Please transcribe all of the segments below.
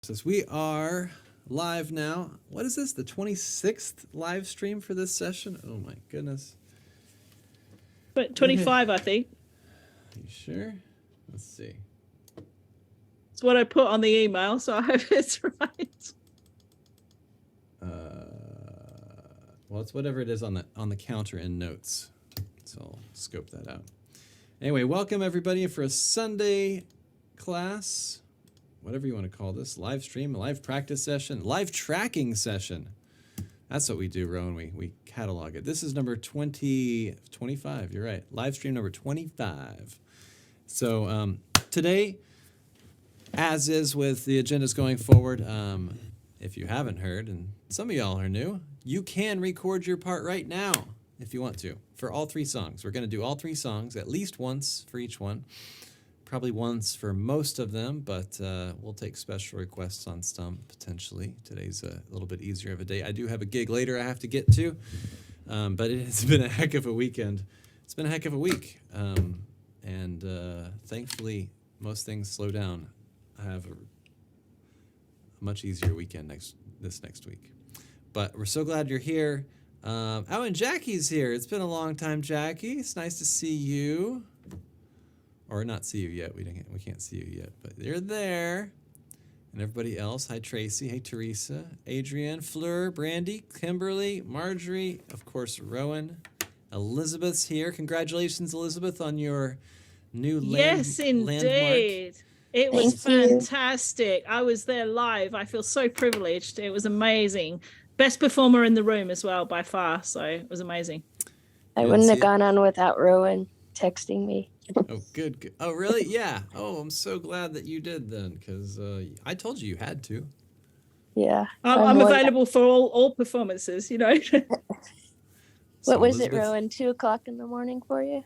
Says we are live now. What is this? The 26th live stream for this session? Oh my goodness. But 25, I think. Are you sure? Let's see. It's what I put on the email, so I hope it's right. Well, it's whatever it is on the counter in notes. So I'll scope that out. Anyway, welcome everybody for a Sunday class. Whatever you want to call this, live stream, live practice session, live tracking session. That's what we do, Rowan. We catalog it. This is number 25. You're right. Live stream number 25. So today, as is with the agendas going forward, if you haven't heard, and some of y'all are new, you can record your part right now if you want to for all three songs. We're going to do all three songs at least once for each one. Probably once for most of them, but we'll take special requests on some potentially. Today's a little bit easier of a day. I do have a gig later I have to get to, but it has been a heck of a weekend. It's been a heck of a week, and thankfully most things slow down. I have a much easier weekend this next week. But we're so glad you're here. Oh, and Jackie's here. It's been a long time, Jackie. It's nice to see you. Or not see you yet. We can't see you yet, but you're there. And everybody else. Hi, Tracy. Hey, Teresa. Adrienne, Fleur, Brandy, Kimberly, Marjorie, of course, Rowan. Elizabeth's here. Congratulations, Elizabeth, on your new Yes, landmark. indeed. It was fantastic. I was there live. I feel so privileged. It was amazing. Best performer in the room as well, by far. So it was amazing. I wouldn't have gone on without Rowan texting me. Oh, good. Oh, really? Yeah. Oh, I'm so glad that you did then, because I told you had to. Yeah. I'm available for all performances, you know. What was it, Rowan? 2 o'clock in the morning for you?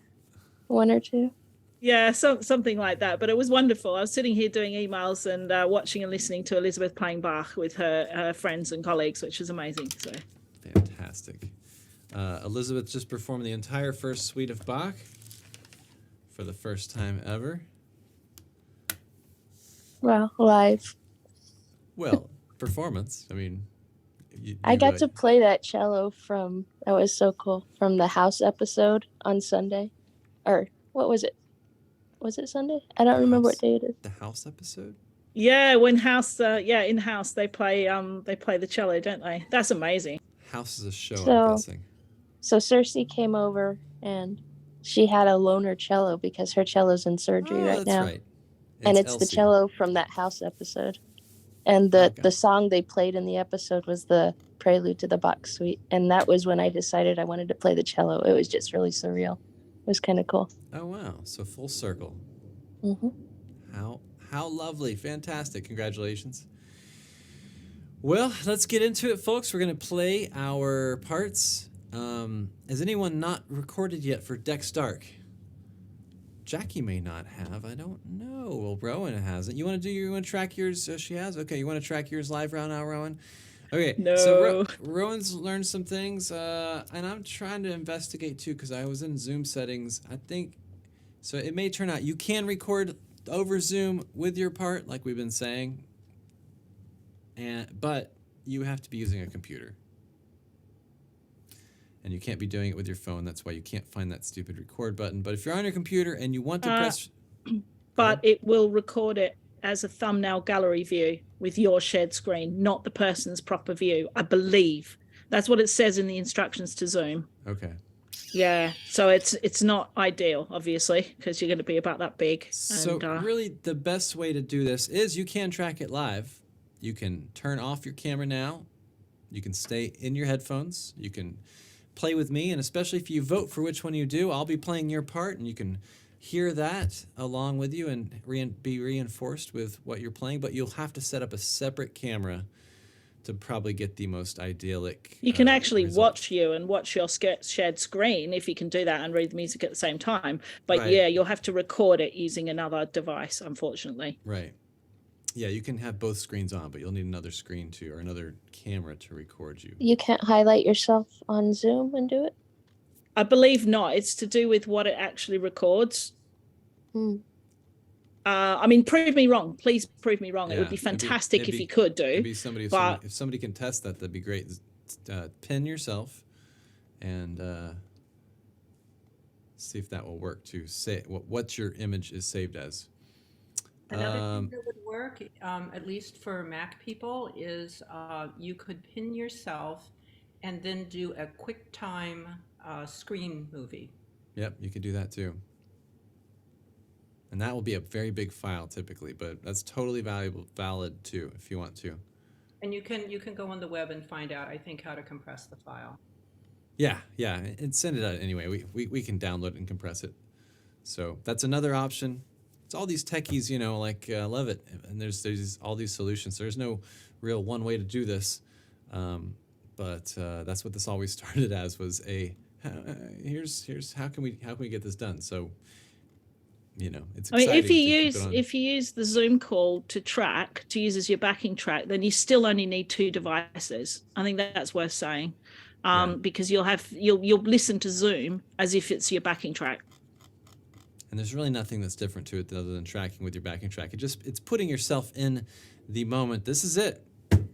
1 or 2? Yeah, something like that. But it was wonderful. I was sitting here doing emails and watching and listening to Elizabeth playing Bach with her friends and colleagues, which was amazing. So fantastic. Elizabeth just performed the entire first suite of Bach for the first time ever. Well, live. Well, performance. I mean, I got to play that cello that was so cool, from the House episode on Sunday. Or what was it? Was it Sunday? I don't remember what day it is. The House episode? Yeah, when House, in House they play the cello, don't they? That's amazing. House is a show, I'm guessing. So Cersei came over and she had a loaner cello because her cello's in surgery right now. Right. And it's Elsie. The cello from that House episode. And the song they played in the episode was the prelude to the Bach suite. And that was when I decided I wanted to play the cello. It was just really surreal. It was kind of cool. Oh, wow. So full circle. Mm-hmm. How lovely. Fantastic. Congratulations. Well, let's get into it, folks. We're going to play our parts. Has anyone not recorded yet for Dex Dark? Jackie may not have. I don't know. Well, Rowan hasn't. You want to track yours? She has? Okay, you want to track yours live right now, Rowan? Okay, no. So Rowan's learned some things, and I'm trying to investigate too because I was in Zoom settings. I think, so it may turn out you can record over Zoom with your part, like we've been saying, but you have to be using a computer. And you can't be doing it with your phone. That's why you can't find that stupid record button. But if you're on your computer and you want to press... But it will record it as a thumbnail gallery view with your shared screen, not the person's proper view, I believe. That's what it says in the instructions to Zoom. Okay. Yeah, so it's not ideal, obviously, because you're going to be about that big. So really the best way to do this is you can track it live. You can turn off your camera now. You can stay in your headphones. You can play with me, and especially if you vote for which one you do, I'll be playing your part, and you can hear that along with you and be reinforced with what you're playing, but you'll have to set up a separate camera to probably get the most idyllic You can actually watch you and watch your shared screen if you can do that and read the music at the same time. But yeah, you'll have to record it using another device, unfortunately. Right. Yeah, you can have both screens on, but you'll need another screen or another camera to record you. You can't highlight yourself on Zoom and do it? I believe not. It's to do with what it actually records. I mean, prove me wrong. Please prove me wrong. It would be Yeah, fantastic if you could do. It'd be somebody, but if somebody can test that, that'd be great. Pin yourself and see if that will work to say what your image is saved as. Another thing that would work, at least for Mac people, is you could pin yourself and then do a QuickTime screen movie. Yep, you could do that too. And that will be a very big file typically, but that's totally valid too if you want to. And you can go on the web and find out, I think, how to compress the file. Yeah, and send it out anyway. We can download it and compress it. So that's another option. It's all these techies, you know, like love it, and there's all these solutions. There's no real one way to do this, but that's what this always started as, was here's how can we get this done. So, you know, it's exciting. I mean, if you use the Zoom call to use as your backing track, then you still only need 2 devices. I think that's worth saying, because you'll listen to Zoom as if it's your backing track. And there's really nothing that's different to it other than tracking with your backing track. It's putting yourself in the moment. This is it,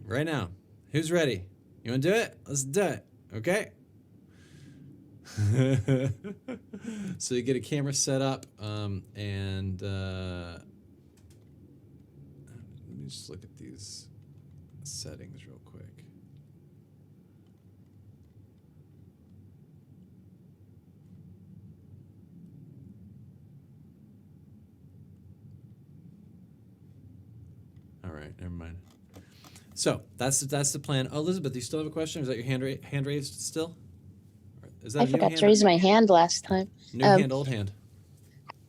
right now. Who's ready? You want to do it? Let's do it. Okay. So you get a camera set up, and let me just look at these settings real quick. All right, never mind. So that's the plan. Oh, Elizabeth, do you still have a question? Is that your hand raised still? Is that I forgot to raise my hand last time. New hand, old hand.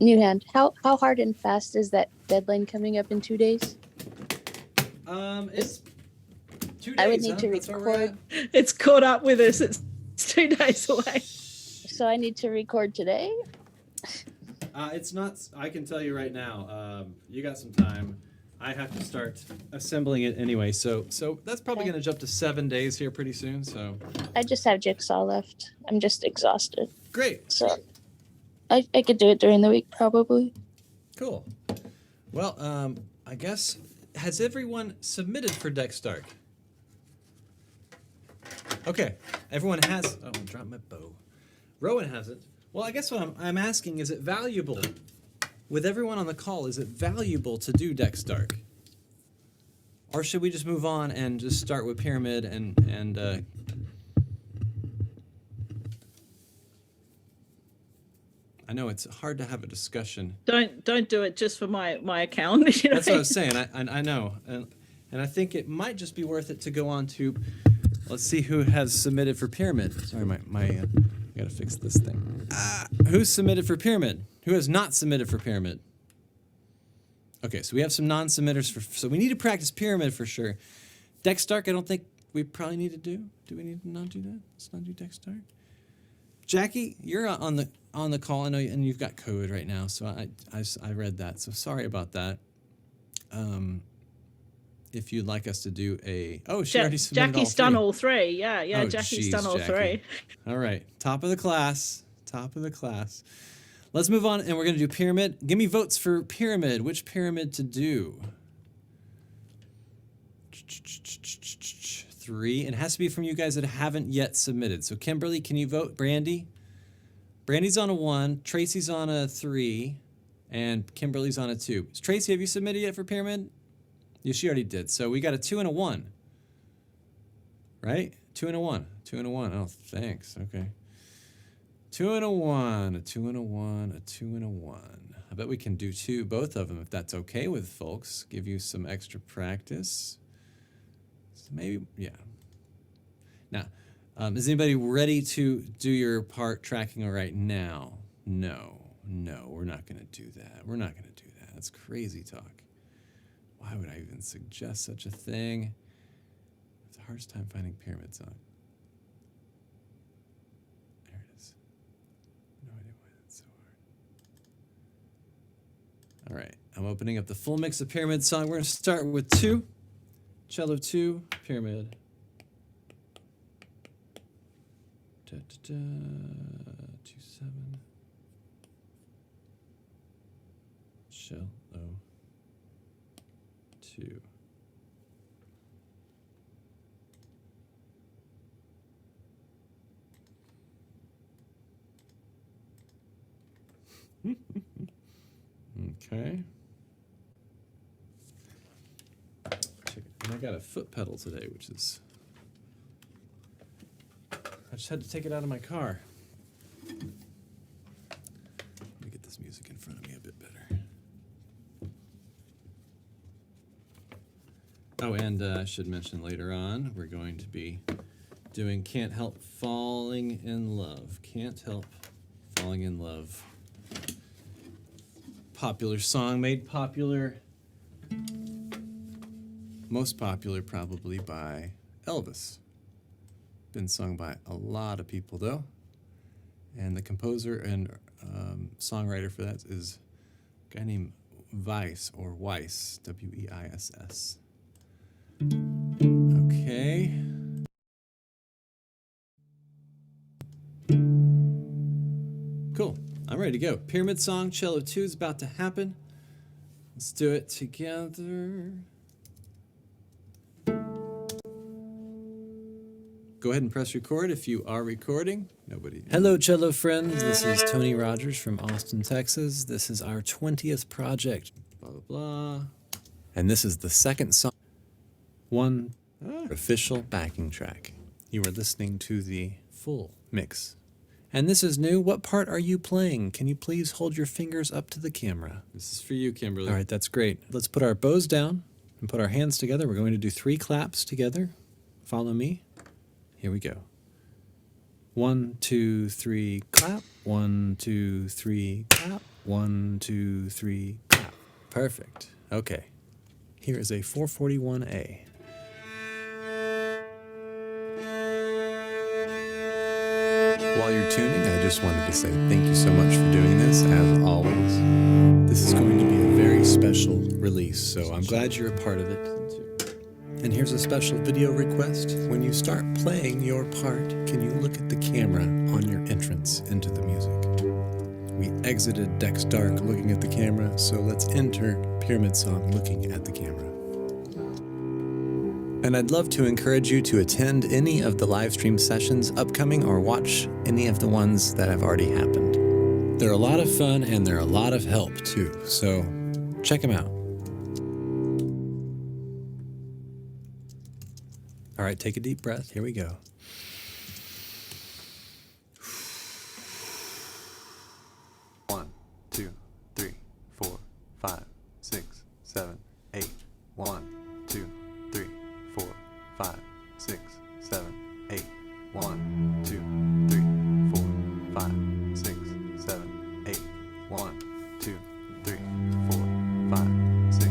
New hand. How hard and fast is that deadline coming up in 2 days? It's 2 days. I would need to That's where we're record. at. It's caught up with us. It's 2 days away. So I need to record today? It's not. I can tell you right now. You got some time. I have to start assembling it anyway, so that's probably Okay. going to jump to 7 days here pretty soon. So I just have Jigsaw left. I'm just exhausted. great, So I could do it during the week probably. cool. Well, I guess, has everyone submitted for Dextark? Okay, everyone has. Oh, I dropped my bow. Rowan hasn't. Well, I guess what I'm asking, is it valuable? With everyone on the call, is it valuable to do Dextark? Or should we just move on and just start with Pyramid and I know it's hard to have a discussion. Don't do it just for my account. You know? That's what I was saying. I know, and I think it might just be worth it to go on to. Let's see who has submitted for Pyramid. Sorry, I gotta fix this thing. Who's submitted for Pyramid? Who has not submitted for Pyramid? Okay, so we have some non-submitters so we need to practice Pyramid for sure. Dextark, I don't think we probably need to do. Do we need to not do that? Let's not do Dextark. Jackie, you're on the call. I know, and you've got code right now, so I read that. So sorry about that. If you'd like us to do she already submitted Jackie's all 3. done all 3. Yeah, Oh, Jackie's geez, done all Jackie. 3. All right, top of the class. Let's move on, and we're going to do Pyramid. Give me votes for Pyramid. Which Pyramid to do? 3. And it has to be from you guys that haven't yet submitted. So Kimberly, can you vote? Brandy? Brandy's on a 1. Tracy's on a 3. And Kimberly's on a 2. Tracy, have you submitted yet for Pyramid? Yeah, she already did. So we got a 2 and a 1. Right? 2 and a 1. 2 and a 1. Oh, thanks. Okay. 2 and a 1, a 2 and a 1, a 2 and a 1. I bet we can do both of them if that's okay with folks. Give you some extra practice. So maybe, yeah. Now, is anybody ready to do your part tracking right now? No, we're not going to do that. We're not going to do that. That's crazy talk. Why would I even suggest such a thing? It's the hardest time finding Pyramid song. All right, I'm opening up the full mix of Pyramid song. We're going to start with 2, cello 2, Pyramid. Da, da, da, 2 7. Cello 2. Okay. And I got a foot pedal today, which is... I just had to take it out of my car. Let me get this music in front of me a bit better. Oh, and I should mention later on, we're going to be doing Can't Help Falling in Love. Can't Help Falling in Love. Popular song, made popular, most popular probably by Elvis. Been sung by a lot of people though. And the composer and songwriter for that is a guy named Weiss, or Weiss, W-E-I-S-S. Okay. Cool. I'm ready to go. Pyramid Song, Cello 2 is about to happen. Let's do it together. Go ahead and press record if you are recording. Nobody. Hello, cello friends. This is Tony Rogers from Austin, Texas. This is our 20th project. Blah, blah, blah. And this is the second song. One official backing track. You are listening to the full mix. And this is new. What part are you playing? Can you please hold your fingers up to the camera? This is for you, Kimberly. All right, that's great. Let's put our bows down and put our hands together. We're going to do 3 claps together. Follow me. Here we go. 1, 2, 3, clap. 1, 2, 3, clap. 1, 2, 3, clap. Perfect. Okay. Here is a 441A. While you're tuning, I just wanted to say thank you so much for doing this, as always. This is going to be a very special release, so I'm glad you're a part of it. And here's a special video request. When you start playing your part, can you look at the camera on your entrance into the music? We exited Dex Dark looking at the camera, so let's enter Pyramid Song looking at the camera. And I'd love to encourage you to attend any of the live stream sessions upcoming or watch any of the ones that have already happened. They're a lot of fun and they're a lot of help too, so check them out. All right, take a deep breath. Here we go. One, 2, 3, 4, 5, 6, 7, 8. 1, 2, 3, 4, 5, 6, 7, 8. 1, 2, 3, 4, 5, 6, 7, 8. 1, 2, 3, 4, 5, 6,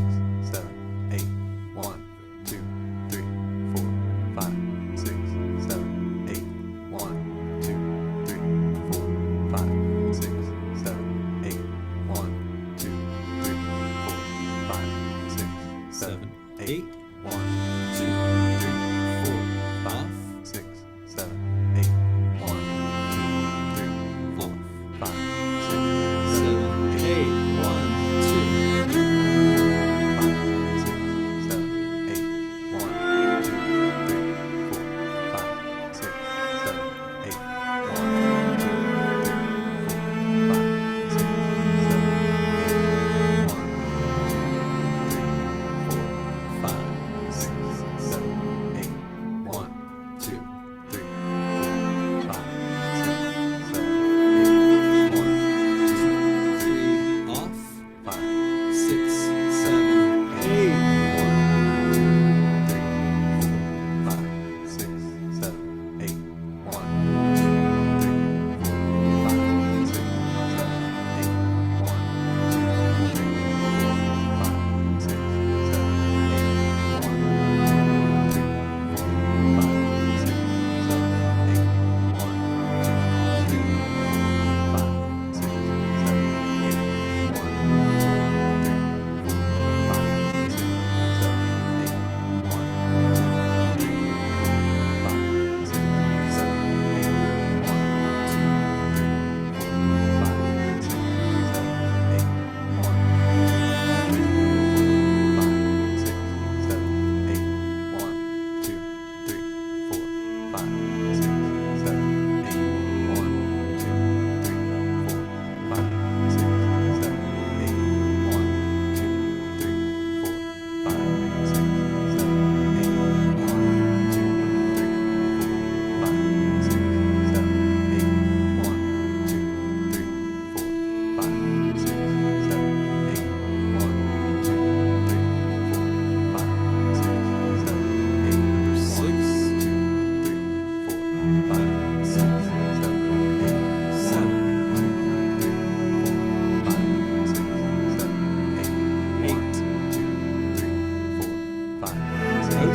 7, 8. 1, 2, 3, 4, 5, 6, 7, 8. 1, 2, 3, 4, 5, 6, 7, 8. 1, 2, 3, 4, 5, 6, 7, 8. 1, 2, 3,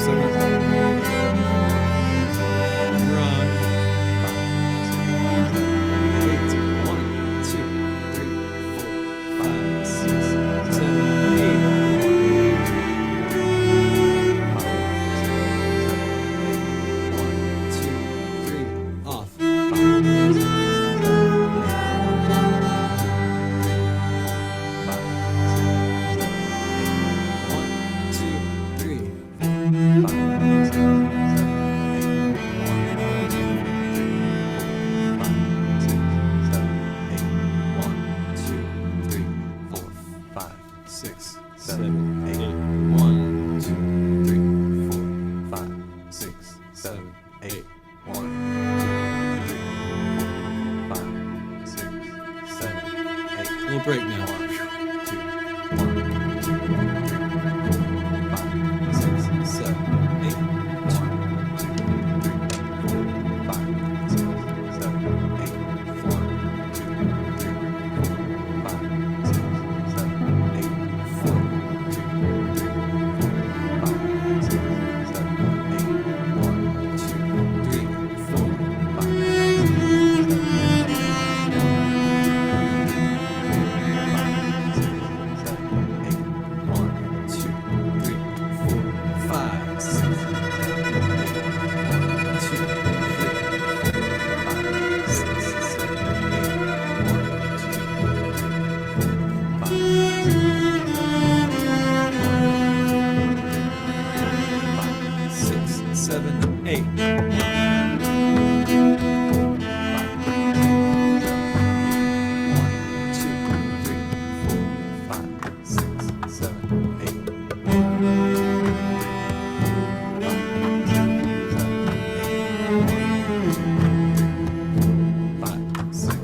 second. You're on. 8, 1, 2, 3, 4, 5, 6, 7, 8. 1, 2, 3, off. 6, 7, 8. 1, 2, 3, 4, 5, 6, 7, 8. 1, 2, 3, 4, 5, 6, 7, 8. Little break now. 1, 2, 1, 2, 3, 4, 5, 6, 7, 8. 1, 2, 3, 4, 5, 6, 7, 8. 1, 2, 3, 4, 5, 6, 7, 8. 4, 2, 3, 4, 5, 6, 7, 8.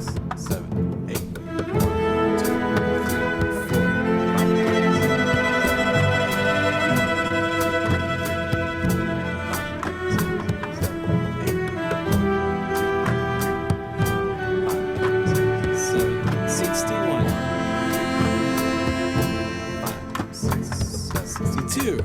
1, 2, 3, 4, 5, 62.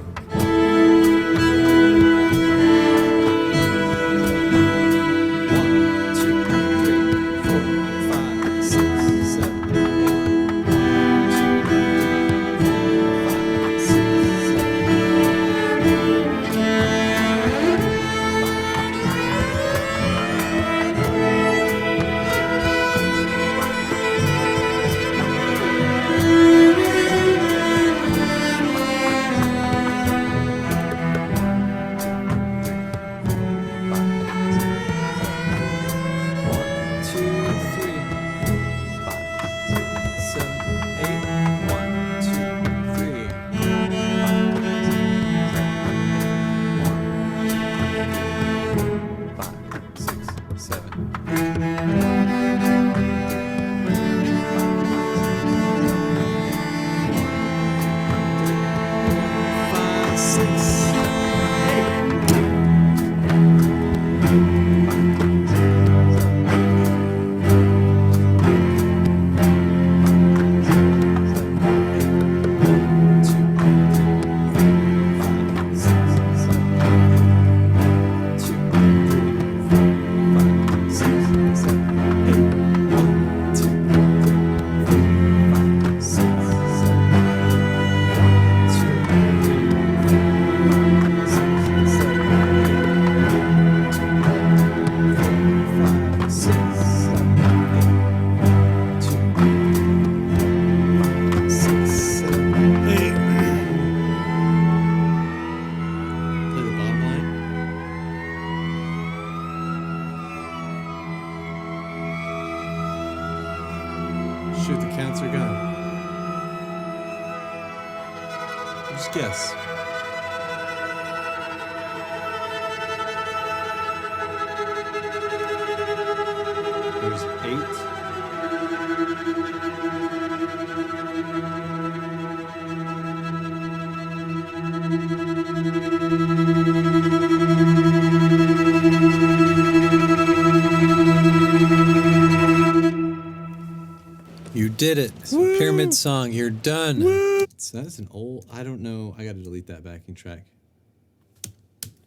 Shoot the cancer gun. Just guess. There's 8. You did it. Pyramid Song. You're done. So that's an old, I don't know. I got to delete that backing track.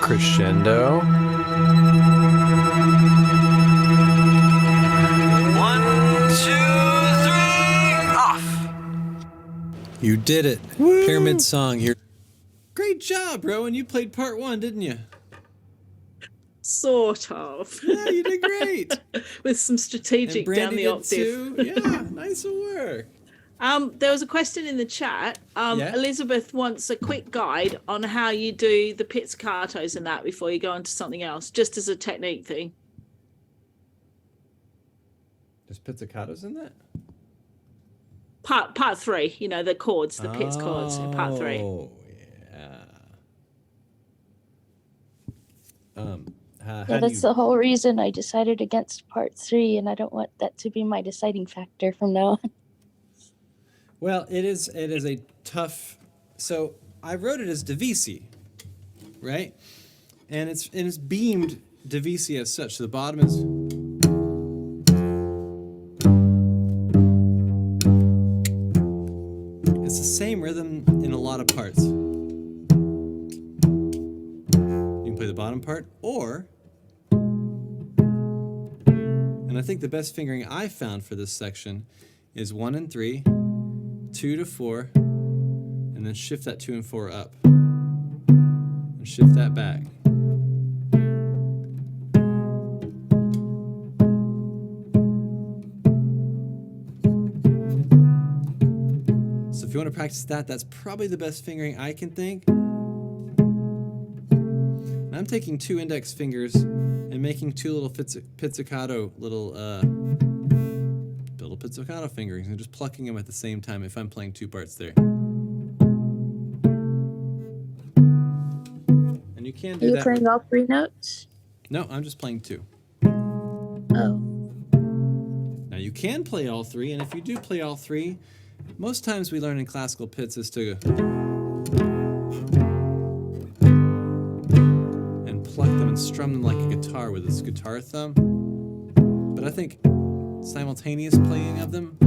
Crescendo. 1, 2, 3, off. You did it. Woo! Pyramid song here. Great job, Rowan. You played part 1, didn't you? Sort of. Yeah, you did great. With some strategic And down Brandy the did octave. too. Yeah, nice work. There was a question in the chat. Yeah? Elizabeth wants a quick guide on how you do the pizzicatos and that before you go on to something else, just as a technique thing. There's pizzicatos in that? Part 3, you know, the chords, the pizz chords in part 3. Oh, yeah. How Yeah, do that's the whole reason I decided against part 3, and I don't want that to be my deciding factor from now on. Well, it is a tough. So I wrote it as divisi, right? And it's beamed divisi as such. So the bottom is. It's the same rhythm in a lot of parts. You can play the bottom part, or, and I think the best fingering I found for this section is 1 and 3. 2 to 4, and then shift that 2 and 4 up, and shift that back. So if you want to practice that, that's probably the best fingering I can think. And I'm taking 2 index fingers and making 2 little pizzicato little pizzicato fingerings and just plucking them at the same time if I'm playing 2 parts there. And you can do Are you that. playing all 3 notes? No, I'm just playing 2. Oh. Now you can play all 3, and if you do play all 3, most times we learn in classical pits is to and pluck them and strum them like a guitar with this guitar thumb. But I think simultaneous playing of them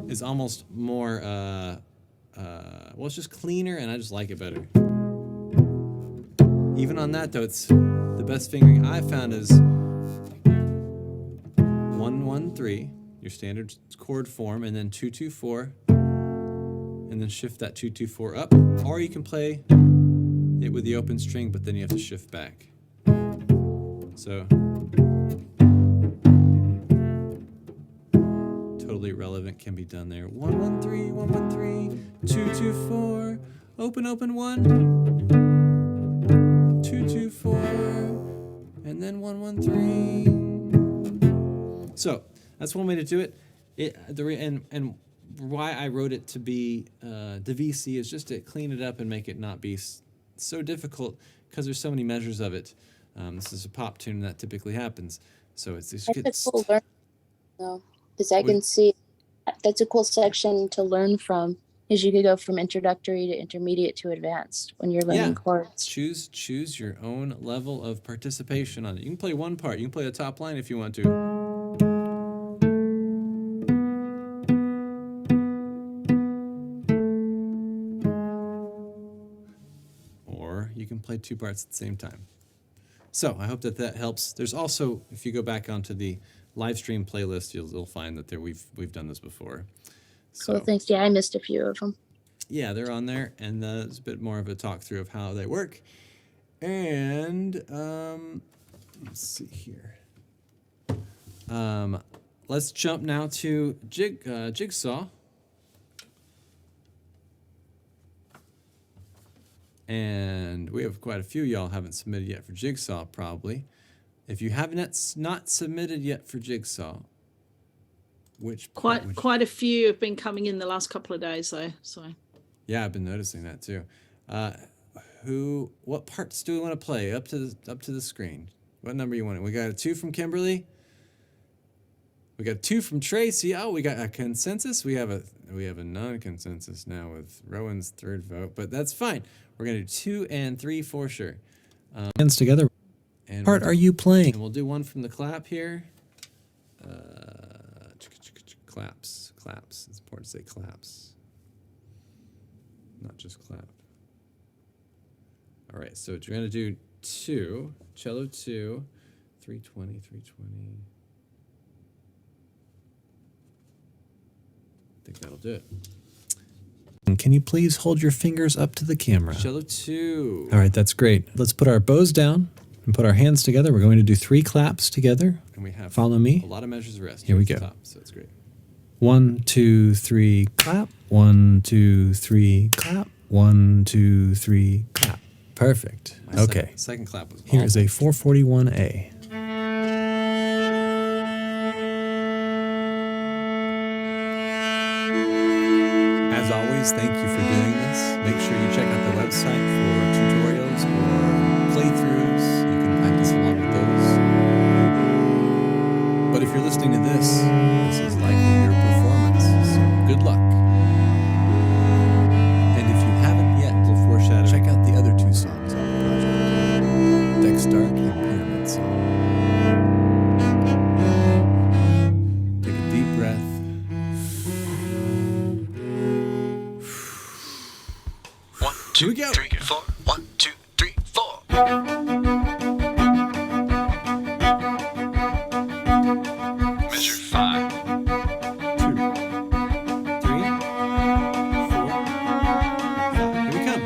is almost more well, it's just cleaner, and I just like it better. Even on that though, it's the best fingering I've found is 1-1-3, your standard chord form, and then 2-2-4, and then shift that 2-2-4 up. Or you can play it with the open string, but then you have to shift back. So totally relevant, can be done there. 1-1-3, 1-1-3, 2-2-4, open 1, 2-2-4, and then 1-1-3. So that's one way to do it. And why I wrote it to be the VC is just to clean it up and make it not be so difficult, because there's so many measures of it. This is a pop tune that typically happens, so it's That's a cool learn, though, because I can see that's a cool section to learn from. Is you could go from introductory to intermediate to advanced when you're learning chords. Choose your own level of participation on it. You can play one part. You can play the top line if you want to. Or you can play 2 parts at the same time. So I hope that helps. There's also, if you go back onto the live stream playlist, you'll find that we've done this before. Cool, thanks. Yeah, I missed a few of them. Yeah, they're on there, and it's a bit more of a talk through of how they work. And let's see here. Let's jump now to Jigsaw. And we have quite a few y'all haven't submitted yet for Jigsaw, probably. If you have not submitted yet for Jigsaw, quite a few have been coming in the last couple of days, though. So yeah, I've been noticing that too. What parts do we want to play? Up to the screen. What number you want? We got a 2 from Kimberly. We got 2 from Tracy. Oh, we got a consensus. We have a non-consensus now with Rowan's 3rd vote, but that's fine. We're gonna do 2 and 3 for sure. Hands together. And part are you playing? And we'll do one from the clap here. Claps. It's important to say claps, not just clap. All right, so we're gonna do 2, cello 2, 320. I think that'll do it. And can you please hold your fingers up to the camera? Cello 2. All right, that's great. Let's put our bows down and put our hands together. We're going to do 3 claps together. And we have follow me. A lot of measures of rest. Here we go. Top, so it's great. 1, 2, 3, clap. 1, 2, 3, clap. 1, 2, 3, clap. Perfect. Okay. Second clap was here is a 441A. As always, thank you for doing this. Make sure you check out the website for tutorials or playthroughs. You can practice along with those. But if you're listening to this is likely your performance. So good luck. And if you haven't yet, we'll foreshadow. Check out the other 2 songs on the project. Deck Start and Pyramid Song. Take a deep breath. Here we go. 3, 4. 1, 2, 3, 4. Measure 5. 2, 3, 4, 5. Here we come.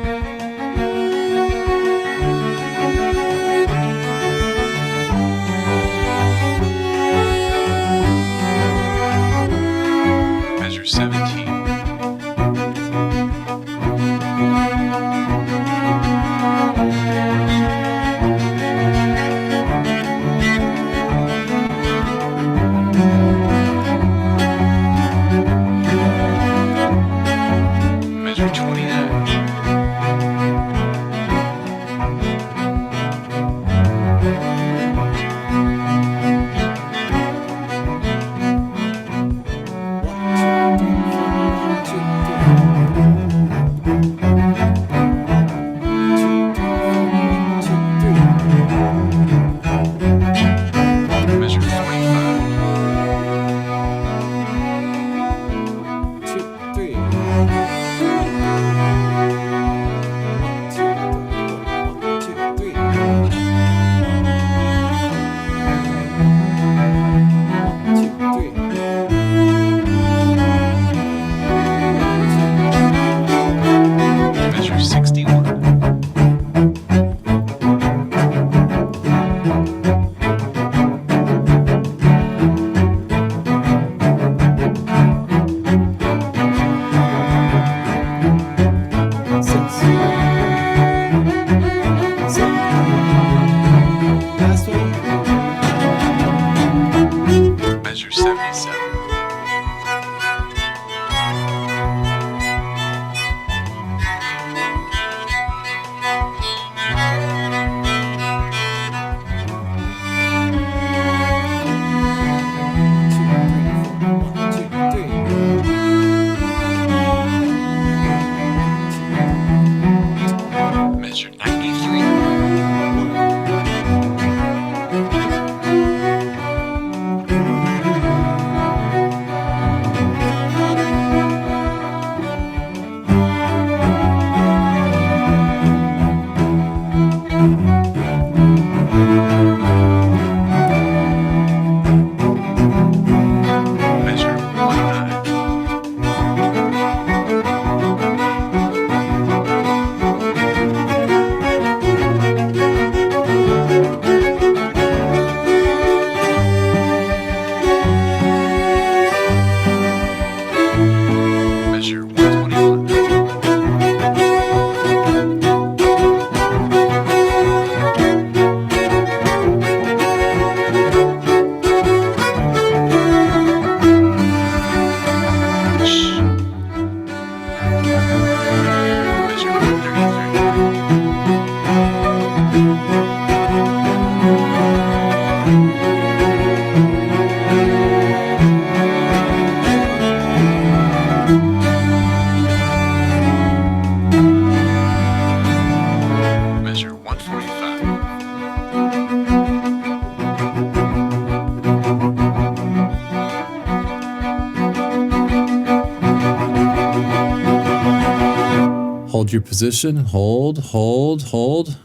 Hold your position. Hold, hold, hold.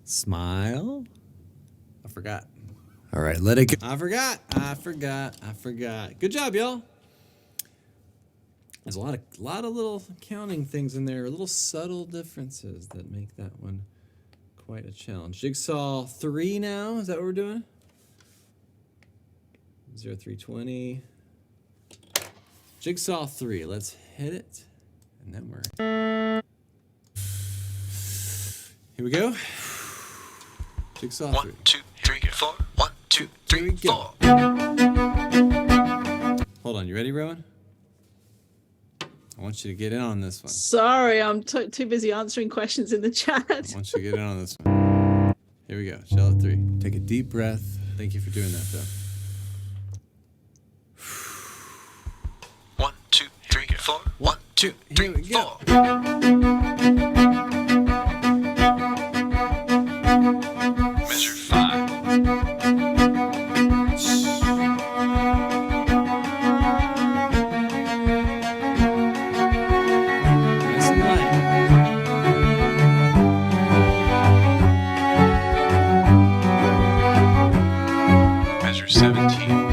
Smile. I forgot. All right, let it go. I forgot. Good job, y'all. There's a lot of little counting things in there, little subtle differences that make that one quite a challenge. Jigsaw 3 now. Is that what we're doing? 0320. Jigsaw 3. Let's hit it. And then we're... Here we go. Jigsaw 3. 1, 2, 3, 4. 1, 2, 3, 4. Hold on. You ready, Rowan? I want you to get in on this one. Sorry, I'm too busy answering questions in the chat. I want you to get in on this one. Here we go. Cello 3. Take a deep breath. Thank you for doing that, though. 1, 2, 3, 4. 1, 2, 3, 4. Measure 5. Nice and light. Measure 17.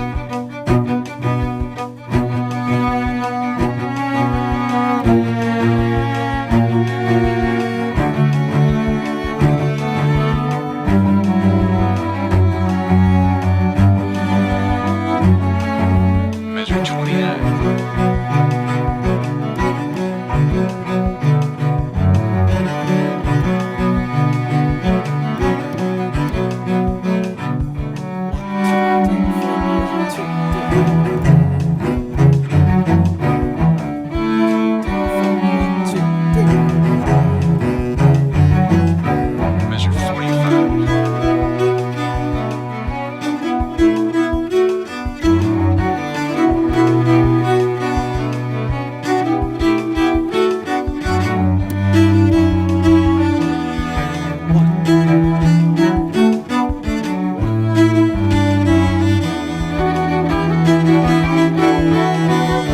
Measure 29. Measure 45.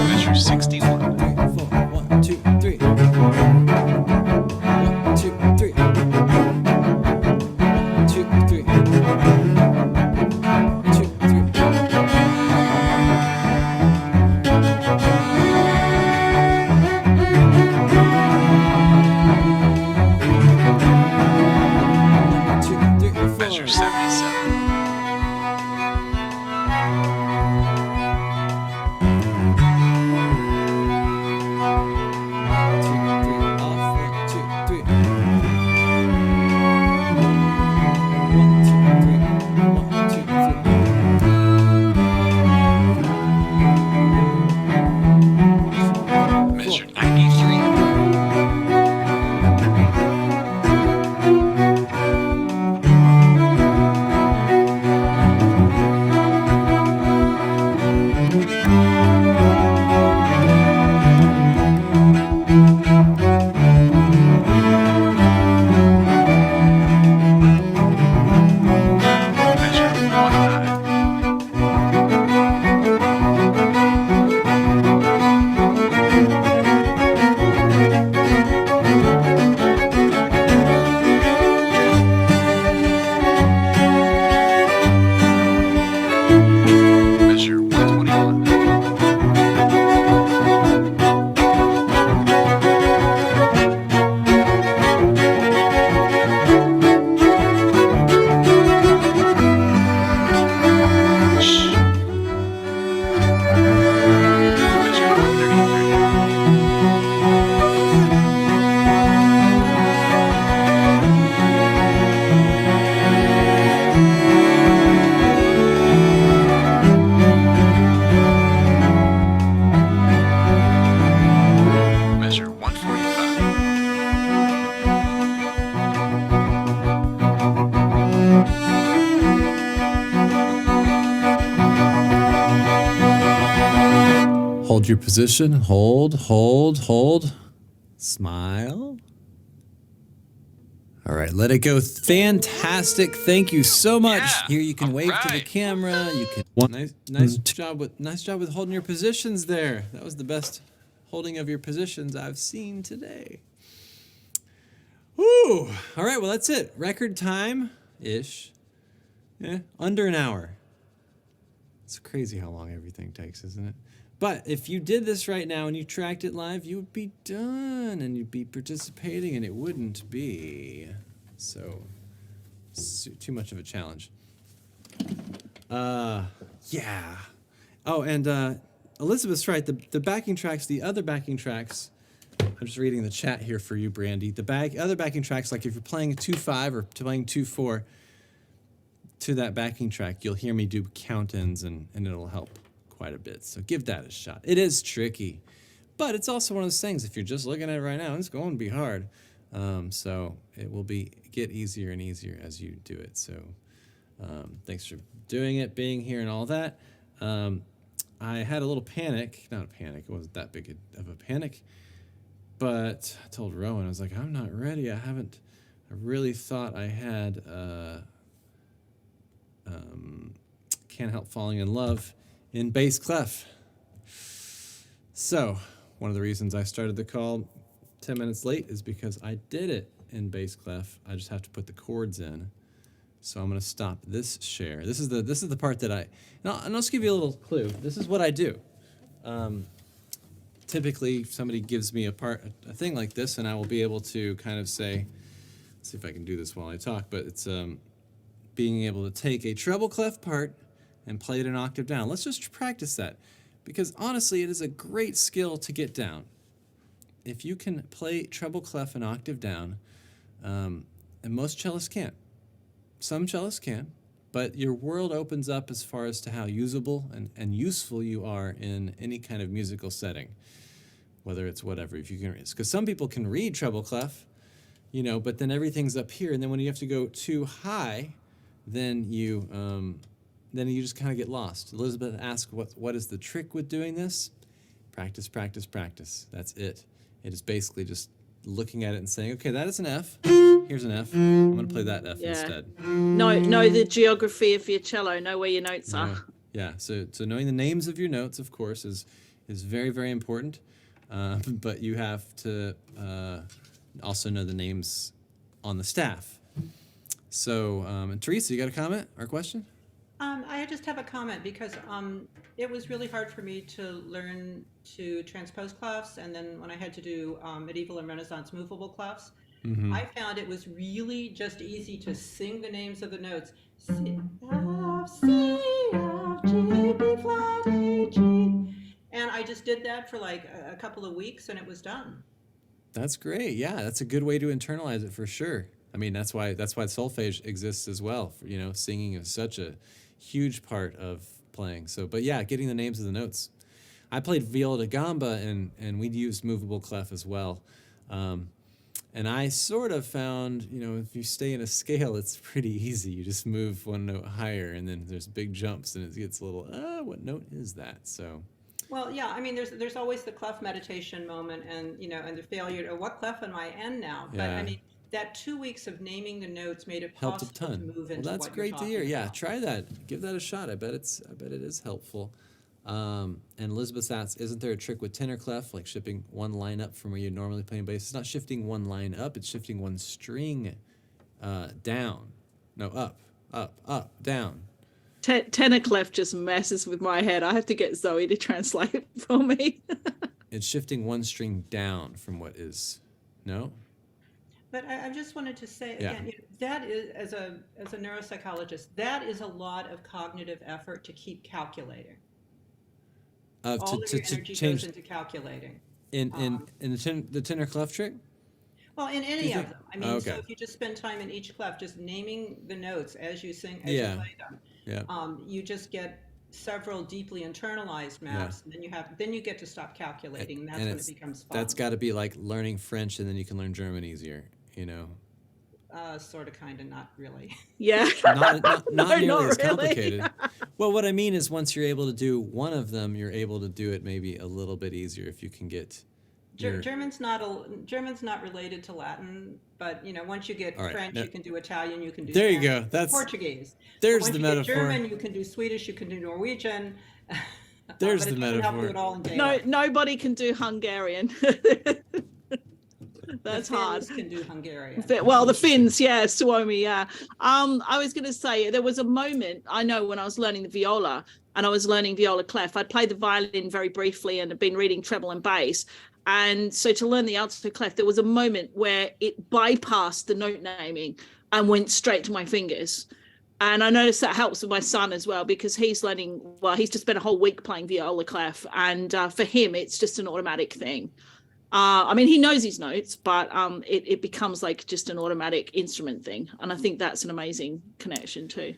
Measure 61. 1, 2, 3. 1, 2, 3. 1, 2, 3. 2, 3. Measure 77. Measure 93. Measure 19. Measure 121. Shh. Measure 133. Measure 145. Hold your position. Hold, hold, hold. Smile. All right, let it go. Fantastic. Thank you so much. Yeah, Here you can all wave to the right. camera. You can nice job with holding your positions there. That was the best holding of your positions I've seen today. Whew. All right, well, that's it. Record time-ish. Yeah, under an hour. It's crazy how long everything takes, isn't it? But if you did this right now and you tracked it live, you would be done and you'd be participating and it wouldn't be too much of a challenge. Yeah. Oh, and Elizabeth's right. The backing tracks, the other backing tracks, I'm just reading the chat here for you, Brandy. Other backing tracks, like if you're playing 2/5 or playing 2/4 to that backing track, you'll hear me do count-ins and it'll help quite a bit. So give that a shot. It is tricky, but it's also one of those things, if you're just looking at it right now, it's going to be hard. So it will get easier and easier as you do it. So thanks for doing it, being here and all that. I had a little panic, not a panic, it wasn't that big of a panic, but I told Rowan, I was like, I'm not ready. I really thought I had Can't Help Falling in Love in bass clef. So one of the reasons I started the call 10 minutes late is because I did it in bass clef. I just have to put the chords in. So I'm going to stop this share. This is the part that and I'll just give you a little clue. This is what I do. Typically, somebody gives me a thing like this, and I will be able to kind of say, let's see if I can do this while I talk, but it's being able to take a treble clef part and play it an octave down. Let's just practice that, because honestly, it is a great skill to get down. If you can play treble clef an octave down, and most cellists can't. Some cellists can, but your world opens up as far as to how usable and useful you are in any kind of musical setting, whether it's whatever. If you can, because some people can read treble clef, but then everything's up here, and then when you have to go too high, then you just kind of get lost. Elizabeth asked, what is the trick with doing this? Practice, practice, practice. That's it. It is basically just looking at it and saying, okay, that is an F. Here's an F. I'm going to play that F instead. Know the geography of your cello. Know where your notes are. Yeah. So knowing the names of your notes, of course, is very, very important. But you have to also know the names on the staff. So, and Teresa, you got a comment or a question? I just have a comment because it was really hard for me to learn to transpose clefs, and then when I had to do medieval and Renaissance movable clefs, I found it was really just easy to sing the names of the notes. C, F, C, F, G, B flat, A, G. And I just did that for like a couple of weeks and it was done. That's great. Yeah, that's a good way to internalize it for sure. I mean, that's why solfege exists as well. Singing is such a huge part of playing. So, but yeah, getting the names of the notes. I played viola da gamba and we'd use movable clef as well. And I sort of found, if you stay in a scale, it's pretty easy. You just move one note higher, and then there's big jumps, and it gets a little, what note is that? So. Well, yeah, I mean, there's always the clef meditation moment, and and the failure to what clef am I in now? But I mean, that 2 weeks of naming the notes made it helped possible a ton. to move into Well, that's what you're great to hear. talking Yeah, about. try that. Give that a shot. I bet it is helpful. And Elizabeth asks, isn't there a trick with tenor clef, like shifting one line up from where you're normally playing bass? It's not shifting one line up, it's shifting one string down. No, up, down. Tenor clef just messes with my head. I have to get Zoe to translate for me. It's shifting one string down from what is, no? But I just wanted to say again, that is, as a neuropsychologist, that is a lot of cognitive effort to keep calculating. All of your energy goes into calculating. In the tenor clef trick? Well, in any of them. I mean, so okay. if you just spend time in each clef, just naming the notes as you sing, as you play them, you just get several deeply internalized maps, and then you get to stop calculating, and that's when it becomes fun. That's got to be like learning French, and then you can learn German easier, Sort of, kind of, not really. Yeah. Not nearly not as really. complicated. Well, what I mean is once you're able to do one of them, you're able to do it maybe a little bit easier if you can get... German's not related to Latin, but once you get French, you can do Italian, you can do there Spanish, you go. That's Portuguese. There's once the you metaphor. Get German, you can do Swedish, you can do Norwegian. There's but the it doesn't help metaphor. you at all in daylight. Nobody can do Hungarian. That's the hard. Finns can do Hungarian. Well, the Finns, yeah, Suomi, yeah. I was going to say there was a moment, I know, when I was learning the viola and I was learning viola clef. I'd played the violin very briefly and had been reading treble and bass. And so to learn the alto clef, there was a moment where it bypassed the note naming and went straight to my fingers. And I noticed that helps with my son as well, because he's learning, well, he's just spent a whole week playing viola clef. And for him, it's just an automatic thing. I mean, he knows his notes, but it becomes like just an automatic instrument thing. And I think that's an amazing connection too.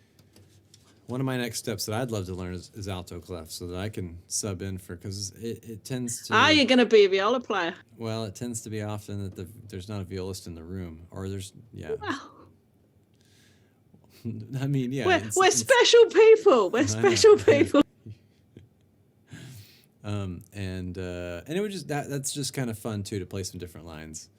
One of my next steps that I'd love to learn is alto clef, so that I can sub in for, because it tends to. You're going to be a viola player. Well, it tends to be often that there's not a violist in the room, or there's Well, I mean, yeah. we're special people. We're special people. And it would just that's just kind of fun too, to play some different lines.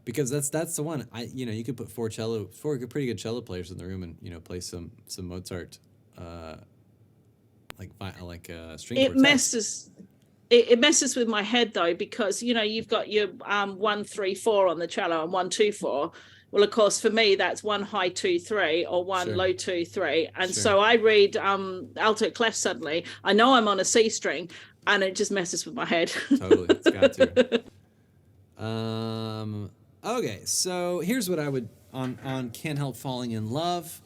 Because that's the one. You could put four pretty good cello players in the room and play some Mozart, like string quartets. It messes with my head though, because you've got your 1 3 4 on the cello and 1 2 4. Well, of course, for me that's 1 high 2 3 or 1 low 2 3, and so I read alto clef suddenly. I know I'm on a C string, and it just messes with my head. Totally, it's got to. Okay, so here's what I would on Can't Help Falling in Love.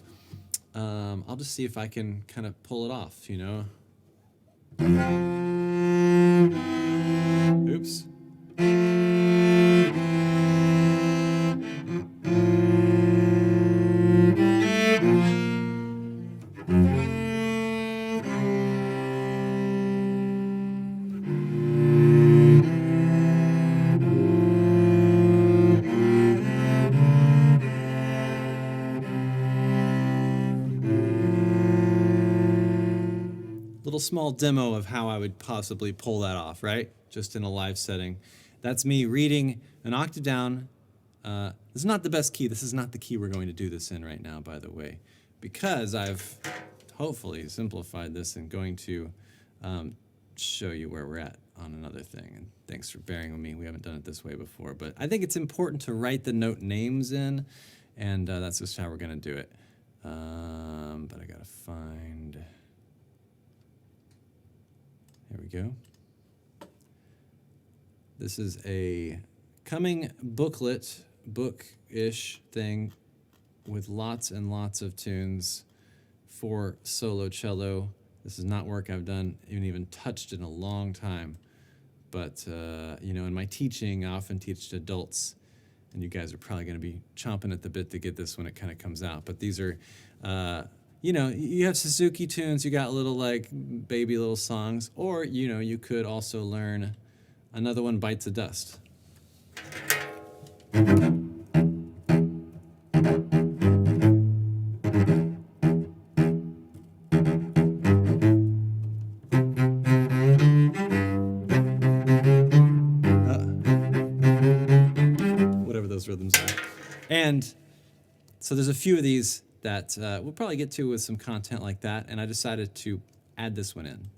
I'll just see if I can kind of pull it off, Oops. Little small demo of how I would possibly pull that off, right? Just in a live setting. That's me reading an octave down. This is not the best key. This is not the key we're going to do this in right now, by the way, because I've hopefully simplified this and going to show you where we're at on another thing. And thanks for bearing with me. We haven't done it this way before, but I think it's important to write the note names in, and that's just how we're going to do it. But I got to find... There we go. This is a coming book-ish thing with lots and lots of tunes for solo cello. This is not work I've done, even touched in a long time. But, in my teaching, I often teach to adults, and you guys are probably going to be chomping at the bit to get this when it kind of comes out. But these are... you have Suzuki tunes, you got little baby little songs, or you could also learn another one, Bites of Dust. Whatever those rhythms are. And so there's a few of these that we'll probably get to with some content like that, and I decided to add this one in.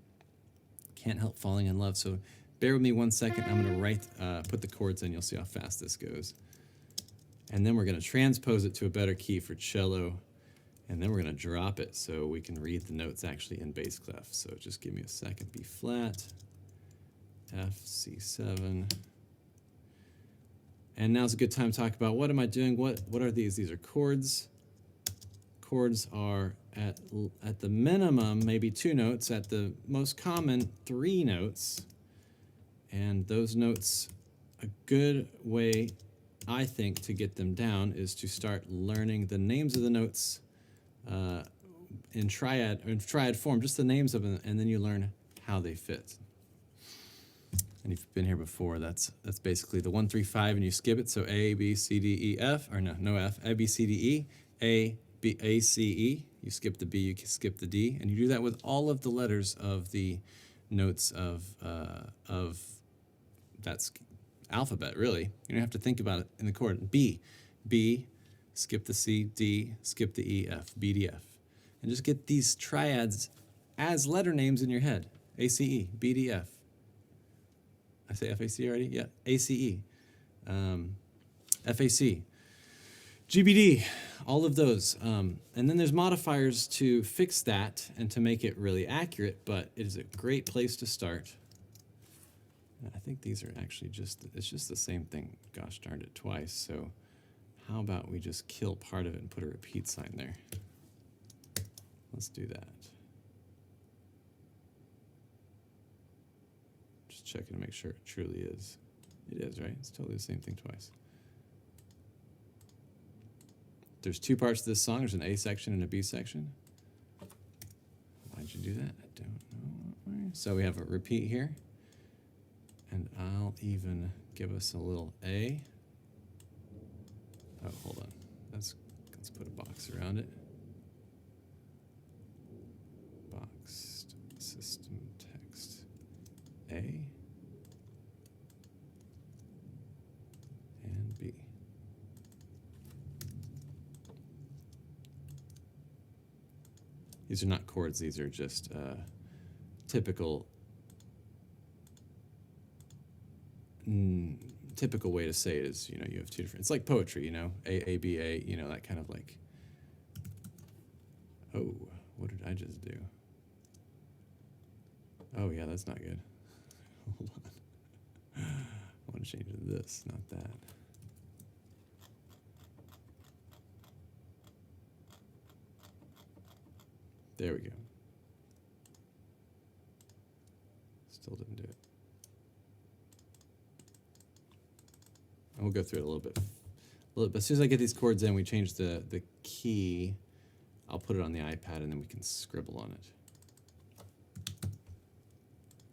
Can't Help Falling in Love. So bear with me 1 second. I'm going to put the chords in. You'll see how fast this goes. And then we're going to transpose it to a better key for cello, and then we're going to drop it so we can read the notes actually in bass clef. So just give me a second. B flat, F, C7. And now's a good time to talk about what am I doing? What are these? These are chords. Chords are at the minimum maybe 2 notes, at the most common 3 notes, and those notes, a good way I think to get them down is to start learning the names of the notes in triad form, just the names of them, and then you learn how they fit. And if you've been here before, that's basically the 1 3 5, and you skip it. So A B C D E F, or no F, A B C D E, A B A C E. You skip the B, you skip the D, and you do that with all of the letters of the notes of that's alphabet. Really, you don't have to think about it in the chord. B, skip the C, D, skip the E, F, B, D, F, and just get these triads as letter names in your head. A C E, B D F. I say F A C already? Yeah, A C E. FAC, GBD, all of those. And then there's modifiers to fix that and to make it really accurate, but it is a great place to start. I think these are actually it's just the same thing, gosh darn it, twice. So how about we just kill part of it and put a repeat sign there? Let's do that. Just checking to make sure it truly is. It is, right? It's totally the same thing twice. There's two parts to this song. There's an A section and a B section. Why'd you do that? I don't know. So we have a repeat here. And I'll even give us a little A. Oh, hold on. Let's put a box around it. Boxed system text A and B. These are not chords. These are just typical way to say it is, you know, you have two different, it's like poetry, you know, A, B, A, you know, that kind of like, oh, what did I just do? Oh yeah, that's not good. Hold on. I want to change it to this, not that. There we go. Still didn't do it. And we'll go through it a little bit. But as soon as I get these chords in, we change the key. I'll put it on the iPad and then we can scribble on it.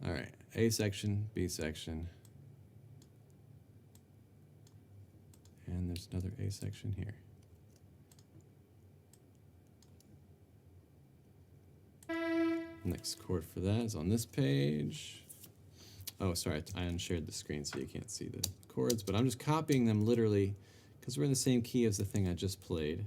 All right, A section, B section. And there's another A section here. Next chord for that is on this page. Oh, sorry, I unshared the screen so you can't see the chords, but I'm just copying them literally because we're in the same key as the thing I just played.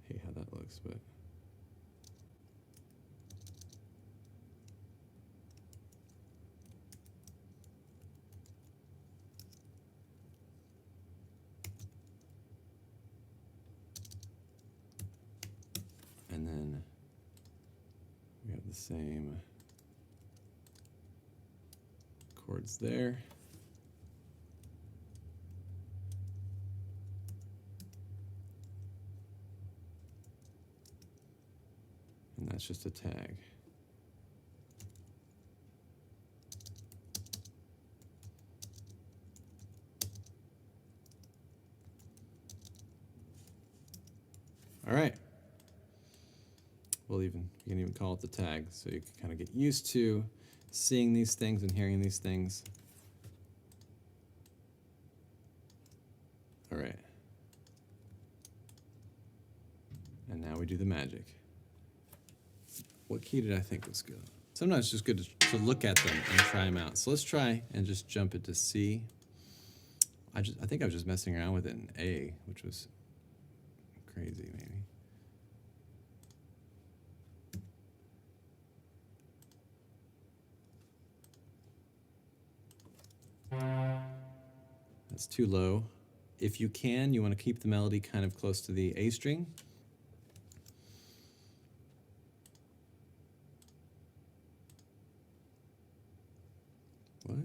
Hate how that looks, but and then we have the same chords there. And that's just a tag. All right. You can even call it the tag, so you can kind of get used to seeing these things and hearing these things. All right. And now we do the magic. What key did I think was good? Sometimes it's just good to look at them and try them out. So let's try and just jump it to C. I think I was just messing around with it in A, which was crazy maybe. That's too low. If you can, you want to keep the melody kind of close to the A string. What?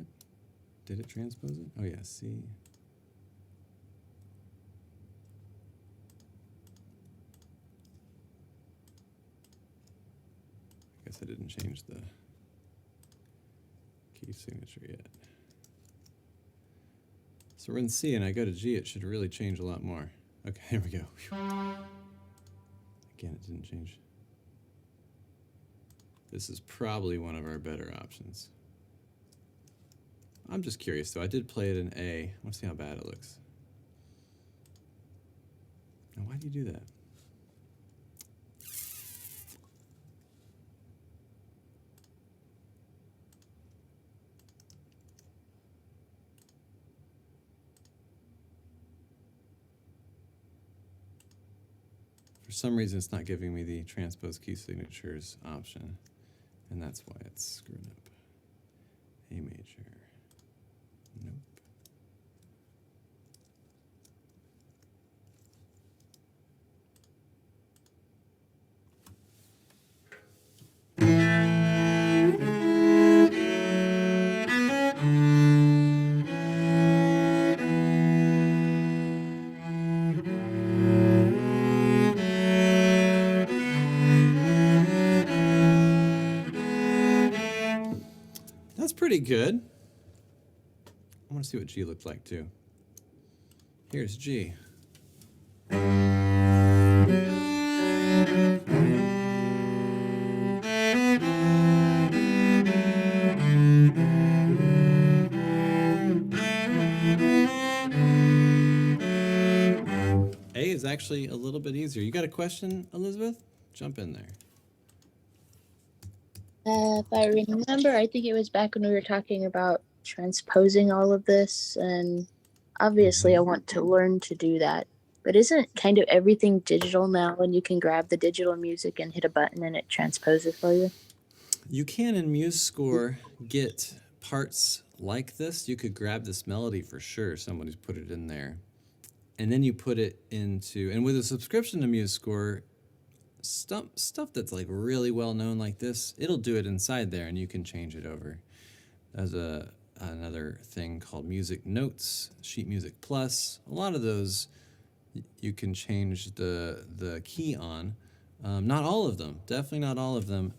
Did it transpose it? Oh yeah, C. I guess I didn't change the key signature yet. So we're in C and I go to G, it should really change a lot more. Okay, here we go. Again, it didn't change. This is probably one of our better options. I'm just curious though, I did play it in A. I want to see how bad it looks. Now why do you do that? For some reason, it's not giving me the transpose key signatures option, and that's why it's screwing up. A major. Nope. That's pretty good. I want to see what G looked like too. Here's G. A is actually a little bit easier. You got a question, Elizabeth? Jump in there. If I remember, I think it was back when we were talking about transposing all of this, and obviously I want to learn to do that. But isn't kind of everything digital now, and you can grab the digital music and hit a button and it transposes for you? You can in MuseScore get parts like this. You could grab this melody for sure. Somebody's put it in there. And then you put it into, and with a subscription to MuseScore, stuff that's like really well known like this, it'll do it inside there and you can change it over. There's another thing called Music Notes, Sheet Music Plus. A lot of those you can change the key on. Not all of them, definitely not all of them.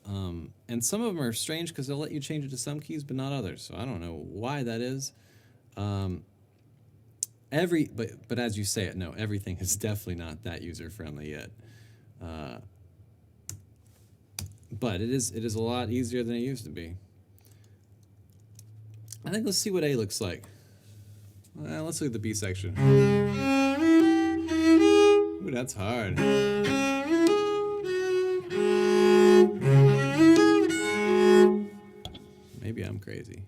And some of them are strange because they'll let you change it to some keys but not others. So I don't know why that is. But as you say it, no, everything is definitely not that user friendly yet. But it is a lot easier than it used to be. I think let's see what A looks like. Let's look at the B section. Ooh, that's hard. Maybe I'm crazy.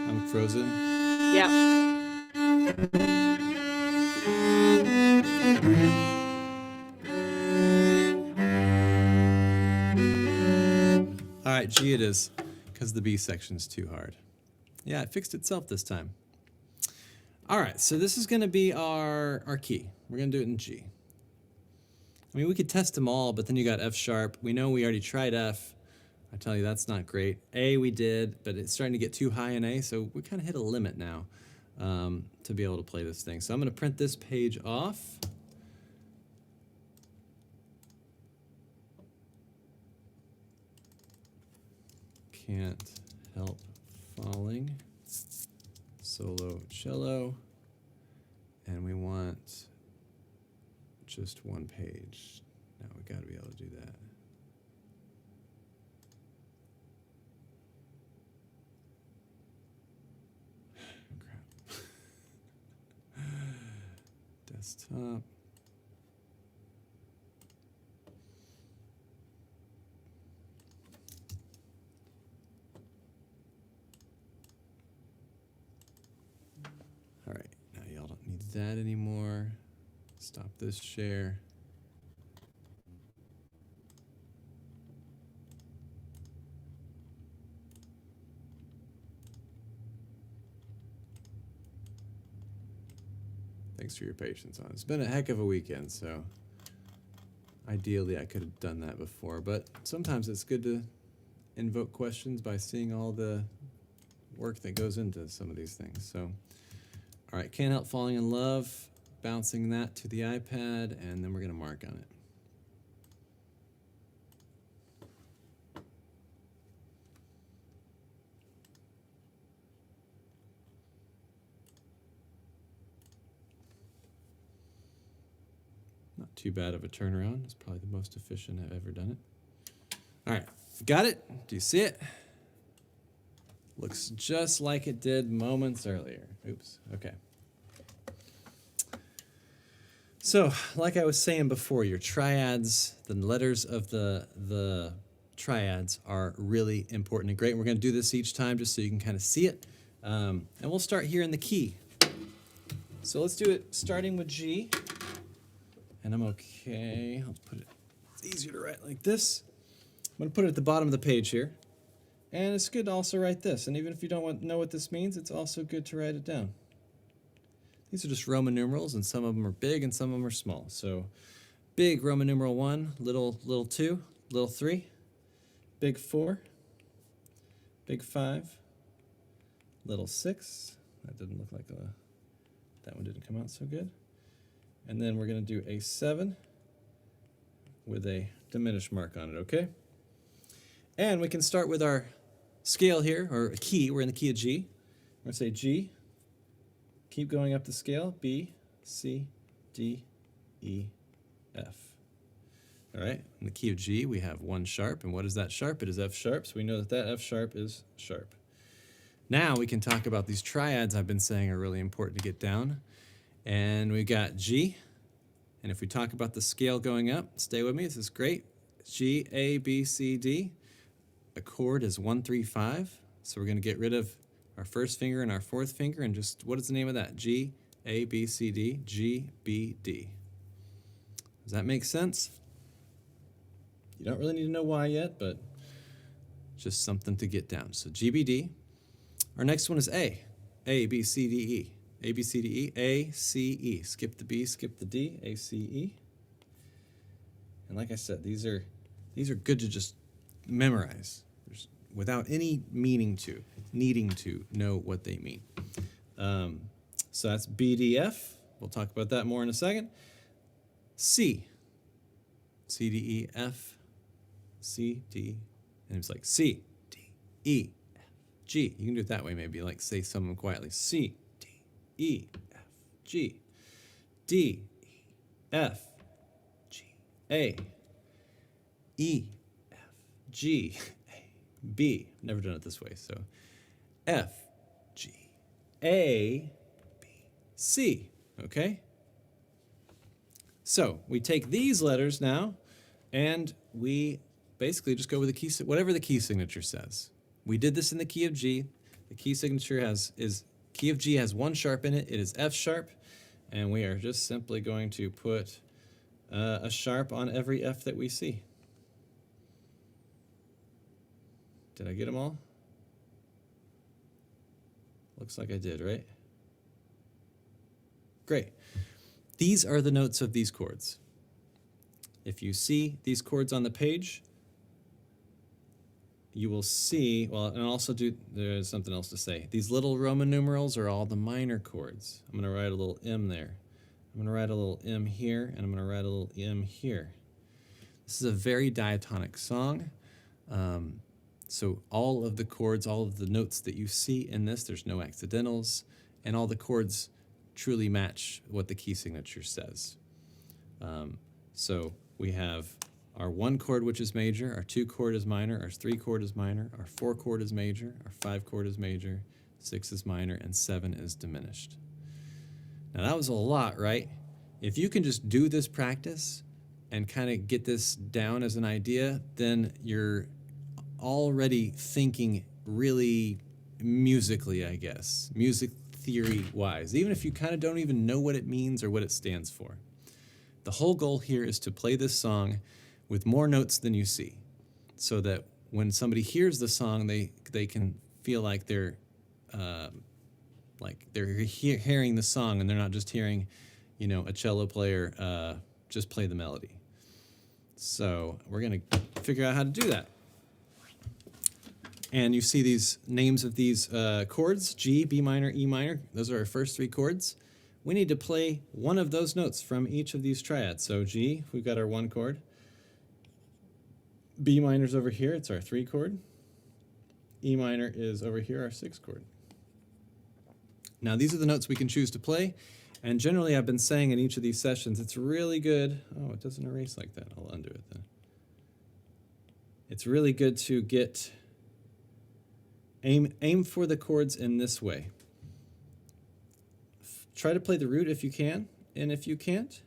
I'm frozen. Yeah. All right, G it is, because the B section's too hard. Yeah, it fixed itself this time. All right, so this is going to be our key. We're going to do it in G. I mean, we could test them all, but then you got F sharp. We know we already tried F. I tell you, that's not great. A we did, but it's starting to get too high in A, so we kind of hit a limit now to be able to play this thing. So I'm going to print this page off. Can't help falling. Solo cello. And we want just one page. Now we got to be able to do that. Crap. Desktop. All right, now y'all don't need that anymore. Stop this share. Thanks for your patience on it. It's been a heck of a weekend, so ideally I could have done that before, but sometimes it's good to invoke questions by seeing all the work that goes into some of these things. So, all right, Can't Help Falling in Love, bouncing that to the iPad, and then we're going to mark on it. Not too bad of a turnaround. It's probably the most efficient I've ever done it. All right, got it? Do you see it? Looks just like it did moments earlier. Oops, okay. So, like I was saying before, your triads, the letters of the triads are really important and great. And we're going to do this each time just so you can kind of see it. And we'll start here in the key. So let's do it starting with G. And I'm okay. I'll put it, it's easier to write like this. I'm going to put it at the bottom of the page here. And it's good to also write this. And even if you don't know what this means, it's also good to write it down. These are just Roman numerals, and some of them are big and some of them are small. So big Roman numeral 1, little 2, little 3, big 4, big 5, little 6. That didn't look like that one didn't come out so good. And then we're going to do a 7 with a diminished mark on it, okay? And we can start with our scale here, or a key. We're in the key of G. We're going to say G. Keep going up the scale, B, C, D, E, F. All right, in the key of G, we have 1 sharp, and what is that sharp? It is F sharp, so we know that that F sharp is sharp. Now we can talk about these triads I've been saying are really important to get down. And we got G, and if we talk about the scale going up, stay with me, this is great. G, A, B, C, D. A chord is 1, 3, 5, so we're going to get rid of our first finger and our fourth finger, and just, what is the name of that? G, A, B, C, D, G, B, D. Does that make sense? You don't really need to know why yet, but just something to get down. So G, B, D. Our next one is A. A, B, C, D, E. A, B, C, D, E, A, C, E. Skip the B, skip the D, A, C, E. And like I said, these are good to just memorize without any needing to know what they mean. So that's B, D, F. We'll talk about that more in a second. C. C, D, E, F, C, D, and it's like C, D, E, F, G. You can do it that way maybe, like say some of them quietly. C, D, E, F, G, D, E, F, G, A, E, F, G, A, B. Never done it this way, so F, G, A, B, C, okay? So we take these letters now, and we basically just go with the key, whatever the key signature says. We did this in the key of G. The key signature key of G has 1 sharp in it. It is F sharp, and we are just simply going to put a sharp on every F that we see. Did I get them all? Looks like I did, right? Great. These are the notes of these chords. If you see these chords on the page, you will see, well, and also there's something else to say. These little Roman numerals are all the minor chords. I'm going to write a little M there. I'm going to write a little M here, and I'm going to write a little M here. This is a very diatonic song. So all of the chords, all of the notes that you see in this, there's no accidentals, and all the chords truly match what the key signature says. So we have our 1 chord, which is major, our 2 chord is minor, our 3 chord is minor, our 4 chord is major, our 5 chord is major, 6 is minor, and 7 is diminished. Now that was a lot, right? If you can just do this practice and kind of get this down as an idea, then you're already thinking really musically, I guess, music theory-wise, even if you kind of don't even know what it means or what it stands for. The whole goal here is to play this song with more notes than you see, so that when somebody hears the song, they can feel like they're hearing the song, and they're not just hearing, a cello player just play the melody. So we're gonna figure out how to do that. And you see these names of these chords, G, B minor, E minor. Those are our first 3 chords. We need to play one of those notes from each of these triads. So G, we've got our 1 chord. B minor's over here, it's our 3 chord. E minor is over here, our 6 chord. Now these are the notes we can choose to play. And generally I've been saying in each of these sessions, it's really good. Oh, it doesn't erase like that. I'll undo it then. It's really good to get... Aim for the chords in this way. Try to play the root if you can, and if you can't,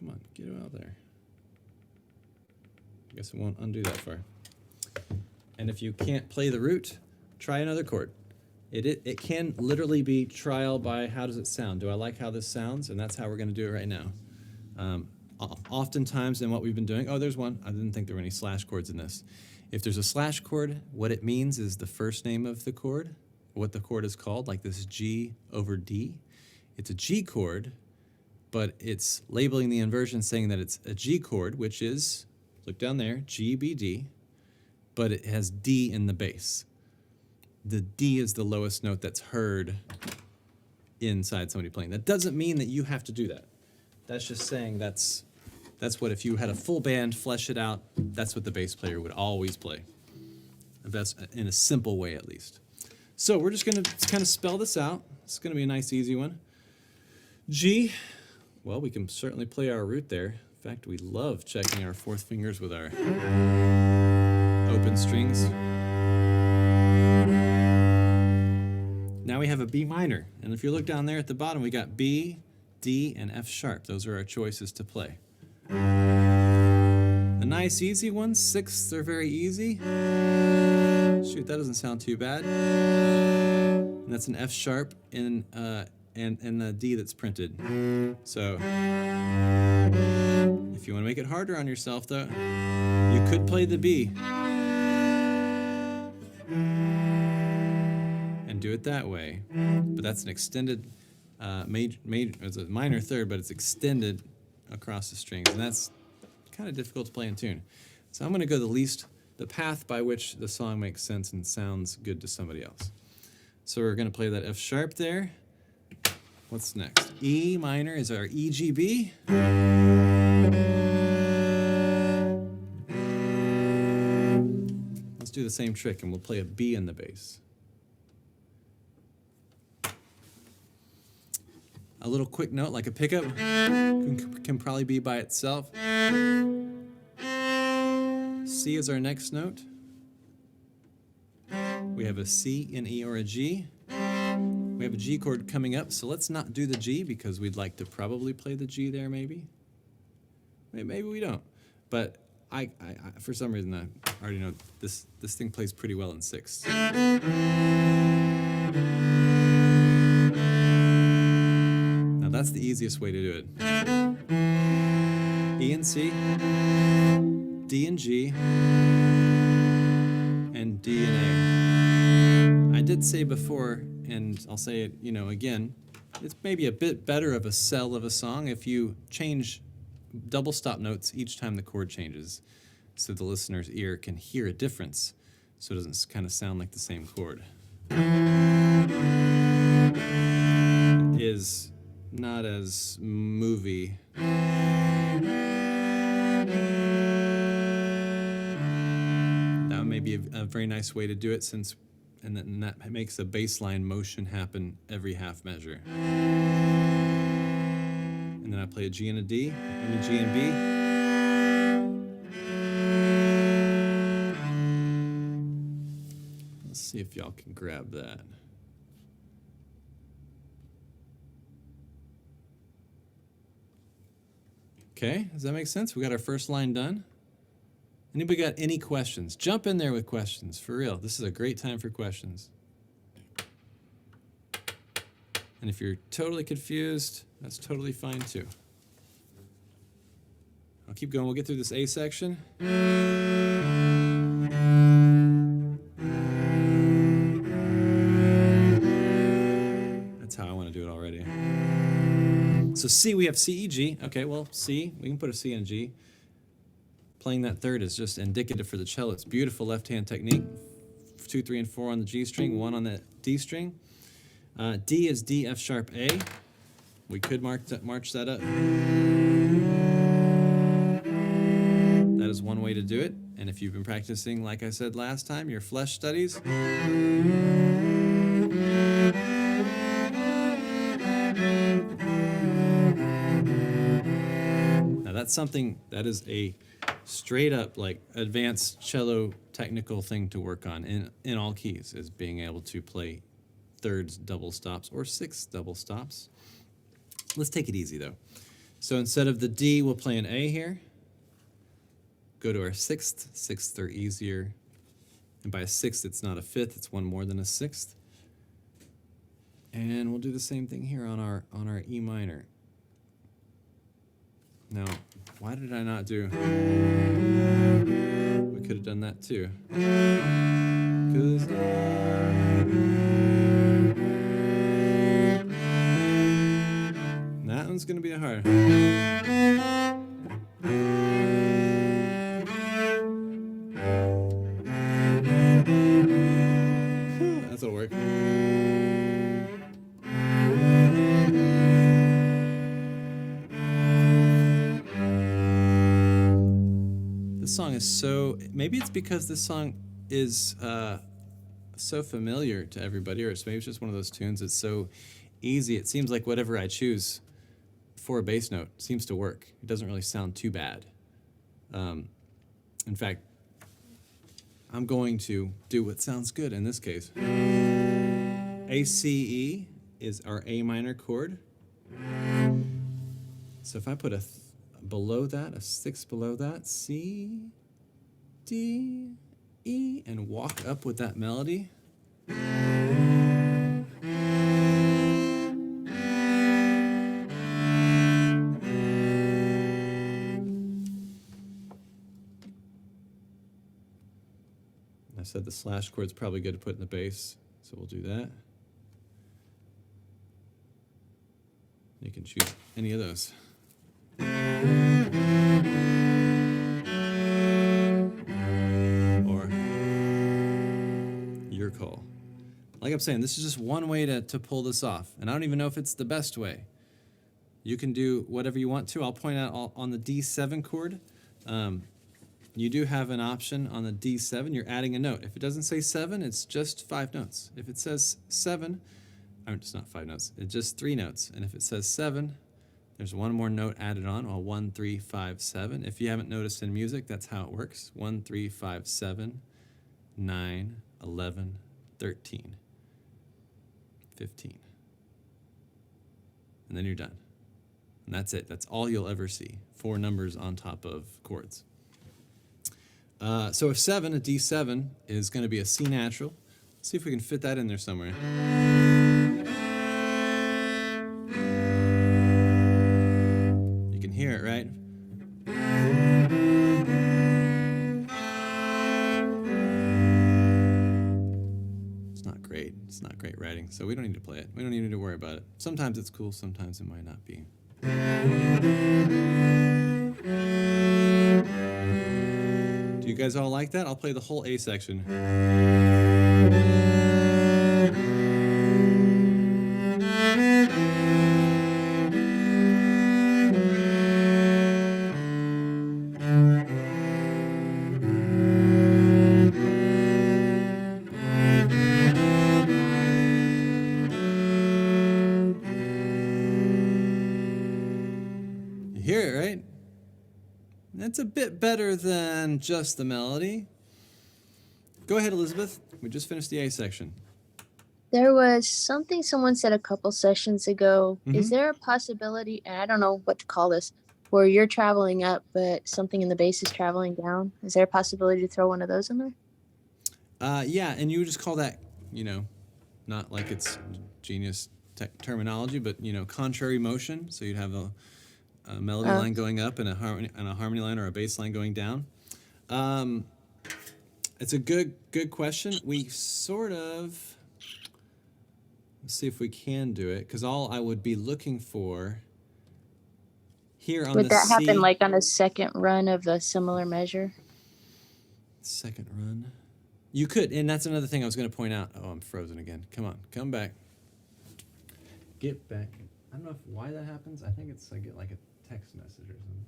Come on, get it out there. I guess it won't undo that far. And if you can't play the root, try another chord. It can literally be trial by how does it sound. Do I like how this sounds? And that's how we're going to do it right now. Oftentimes in what we've been doing, oh, there's one. I didn't think there were any slash chords in this. If there's a slash chord, what it means is the first name of the chord, what the chord is called, like this G over D. It's a G chord, but it's labeling the inversion saying that it's a G chord, which is, look down there, G, B, D, but it has D in the bass. The D is the lowest note that's heard inside somebody playing. That doesn't mean that you have to do that. That's just saying that's what, if you had a full band, flesh it out, that's what the bass player would always play. That's in a simple way, at least. So we're just going to kind of spell this out. It's going to be a nice, easy one. G, well, we can certainly play our root there. In fact, we love checking our fourth fingers with our open strings. Now we have a B minor, and if you look down there at the bottom, we got B, D, and F sharp. Those are our choices to play. A nice easy one, sixths are very easy. Shoot, that doesn't sound too bad. And that's an F sharp and the D that's printed. So if you want to make it harder on yourself, though, you could play the B and do it that way. But that's an extended it's a minor third, but it's extended across the strings, and that's kind of difficult to play in tune. So I'm going to go the path by which the song makes sense and sounds good to somebody else. So we're going to play that F sharp there. What's next? E minor is our E, G, B. Let's do the same trick, and we'll play a B in the bass. A little quick note, like a pickup, can probably be by itself. C is our next note. We have a C, an E, or a G. We have a G chord coming up, so let's not do the G because we'd like to probably play the G there, maybe. Maybe we don't. But I for some reason, I already know this thing plays pretty well in sixths. That's the easiest way to do it. E and C, D and G, and D and A. I did say before, and I'll say it, again, it's maybe a bit better of a cell of a song if you change double stop notes each time the chord changes, so the listener's ear can hear a difference, so it doesn't kind of sound like the same chord. Is not as movie. That may be a very nice way to do it, and that makes a bass line motion happen every half measure. And then I play a G and a D, and a G and B. Let's see if y'all can grab that. Okay, does that make sense? We got our first line done. Anybody got any questions? Jump in there with questions, for real. This is a great time for questions. And if you're totally confused, that's totally fine too. I'll keep going. We'll get through this A section. That's how I want to do it already. So C, we have C, E, G. Okay, well, C, we can put a C and a G. Playing that third is just indicative for the cello. It's beautiful left-hand technique. 2, 3, and 4 on the G string, 1 on the D string. D is D, F sharp, A. We could march that up. That is one way to do it. And if you've been practicing, like I said last time, your flesh studies, now that's something that is a straight up like advanced cello technical thing to work on in all keys, is being able to play thirds double stops or sixths double stops. Let's take it easy though. So instead of the D, we'll play an A here. Go to our sixth. Sixths are easier. And by a sixth, it's not a fifth, it's one more than a sixth. And we'll do the same thing here on our E minor. Now, why did I not do? We could have done that too. 'Cause that one's gonna be hard. That'll work. This song is so, maybe it's because this song is so familiar to everybody, or maybe it's just one of those tunes. It's so easy. It seems like whatever I choose for a bass note seems to work. It doesn't really sound too bad. In fact, I'm going to do what sounds good in this case. ACE is our A minor chord. So if I put a below that, a sixth below that, C, D, E, and walk up with that melody. I said the slash chord's probably good to put in the bass, so we'll do that. You can choose any of those. Or your call. Like I'm saying, this is just one way to pull this off, and I don't even know if it's the best way. You can do whatever you want to. I'll point out on the D7 chord, you do have an option on the D7. You're adding a note. If it doesn't say 7, it's just 5 notes. If it says 7, or it's not 5 notes, it's just 3 notes. And if it says 7, there's one more note added on, 1, 3, 5, 7. If you haven't noticed in music, that's how it works. 1, 3, 5, 7, 9, 11, 13, 15. And then you're done. And that's it. That's all you'll ever see. 4 numbers on top of chords. So a 7, a D7, is going to be a C natural. Let's see if we can fit that in there somewhere. You can hear it, right? It's not great. It's not great writing, so we don't need to play it. We don't even need to worry about it. Sometimes it's cool, sometimes it might not be. Do you guys all like that? I'll play the whole A section. You hear it, right? That's a bit better than just the melody. Go ahead, Elizabeth. We just finished the A section. There was something someone said a couple sessions ago. Mm-hmm. Is there a possibility, and I don't know what to call this, where you're traveling up, but something in the bass is traveling down? Is there a possibility to throw one of those in there? Yeah, and you would just call that, not like it's genius terminology, but, contrary motion. So you'd have a melody line going up and a harmony line or a bass line going down. It's a good question. We sort of, let's see if we can do it, because all I would be looking for here on Would the that C, happen like on a second run of a similar measure? second run. You could, and that's another thing I was going to point out. Oh, I'm frozen again. Come on, come back. Get back. I don't know why that happens. I think I get like a text message or something.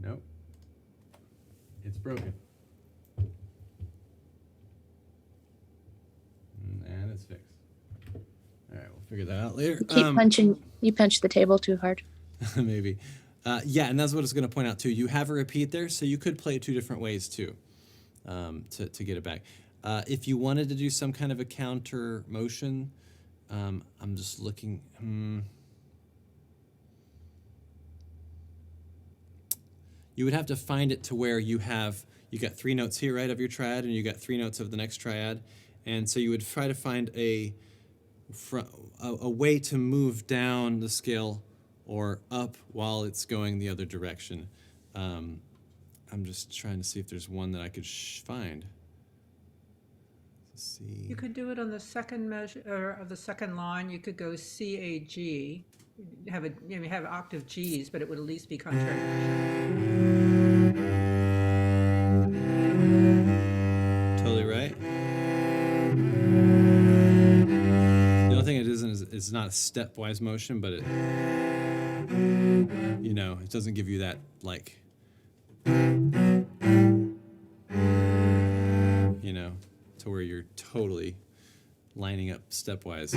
Nope. It's broken. And it's fixed. All right, we'll figure that out later. You punch the table too hard. Maybe. Yeah, and that's what it's going to point out too. You have a repeat there, so you could play it 2 different ways too. to get it back. If you wanted to do some kind of a counter motion, I'm just looking. You would have to find it to where you got 3 notes here, right, of your triad, and you got 3 notes of the next triad, and so you would try to find a way to move down the scale or up while it's going the other direction. I'm just trying to see if there's one that I could find. Let's see. You could do it on the second measure of the second line. You could go C, A, G. Have octave Gs, but it would at least be contrary motion. Totally right. The only thing it isn't is it's not a stepwise motion, but it, it doesn't give you that like, to where you're totally lining up stepwise.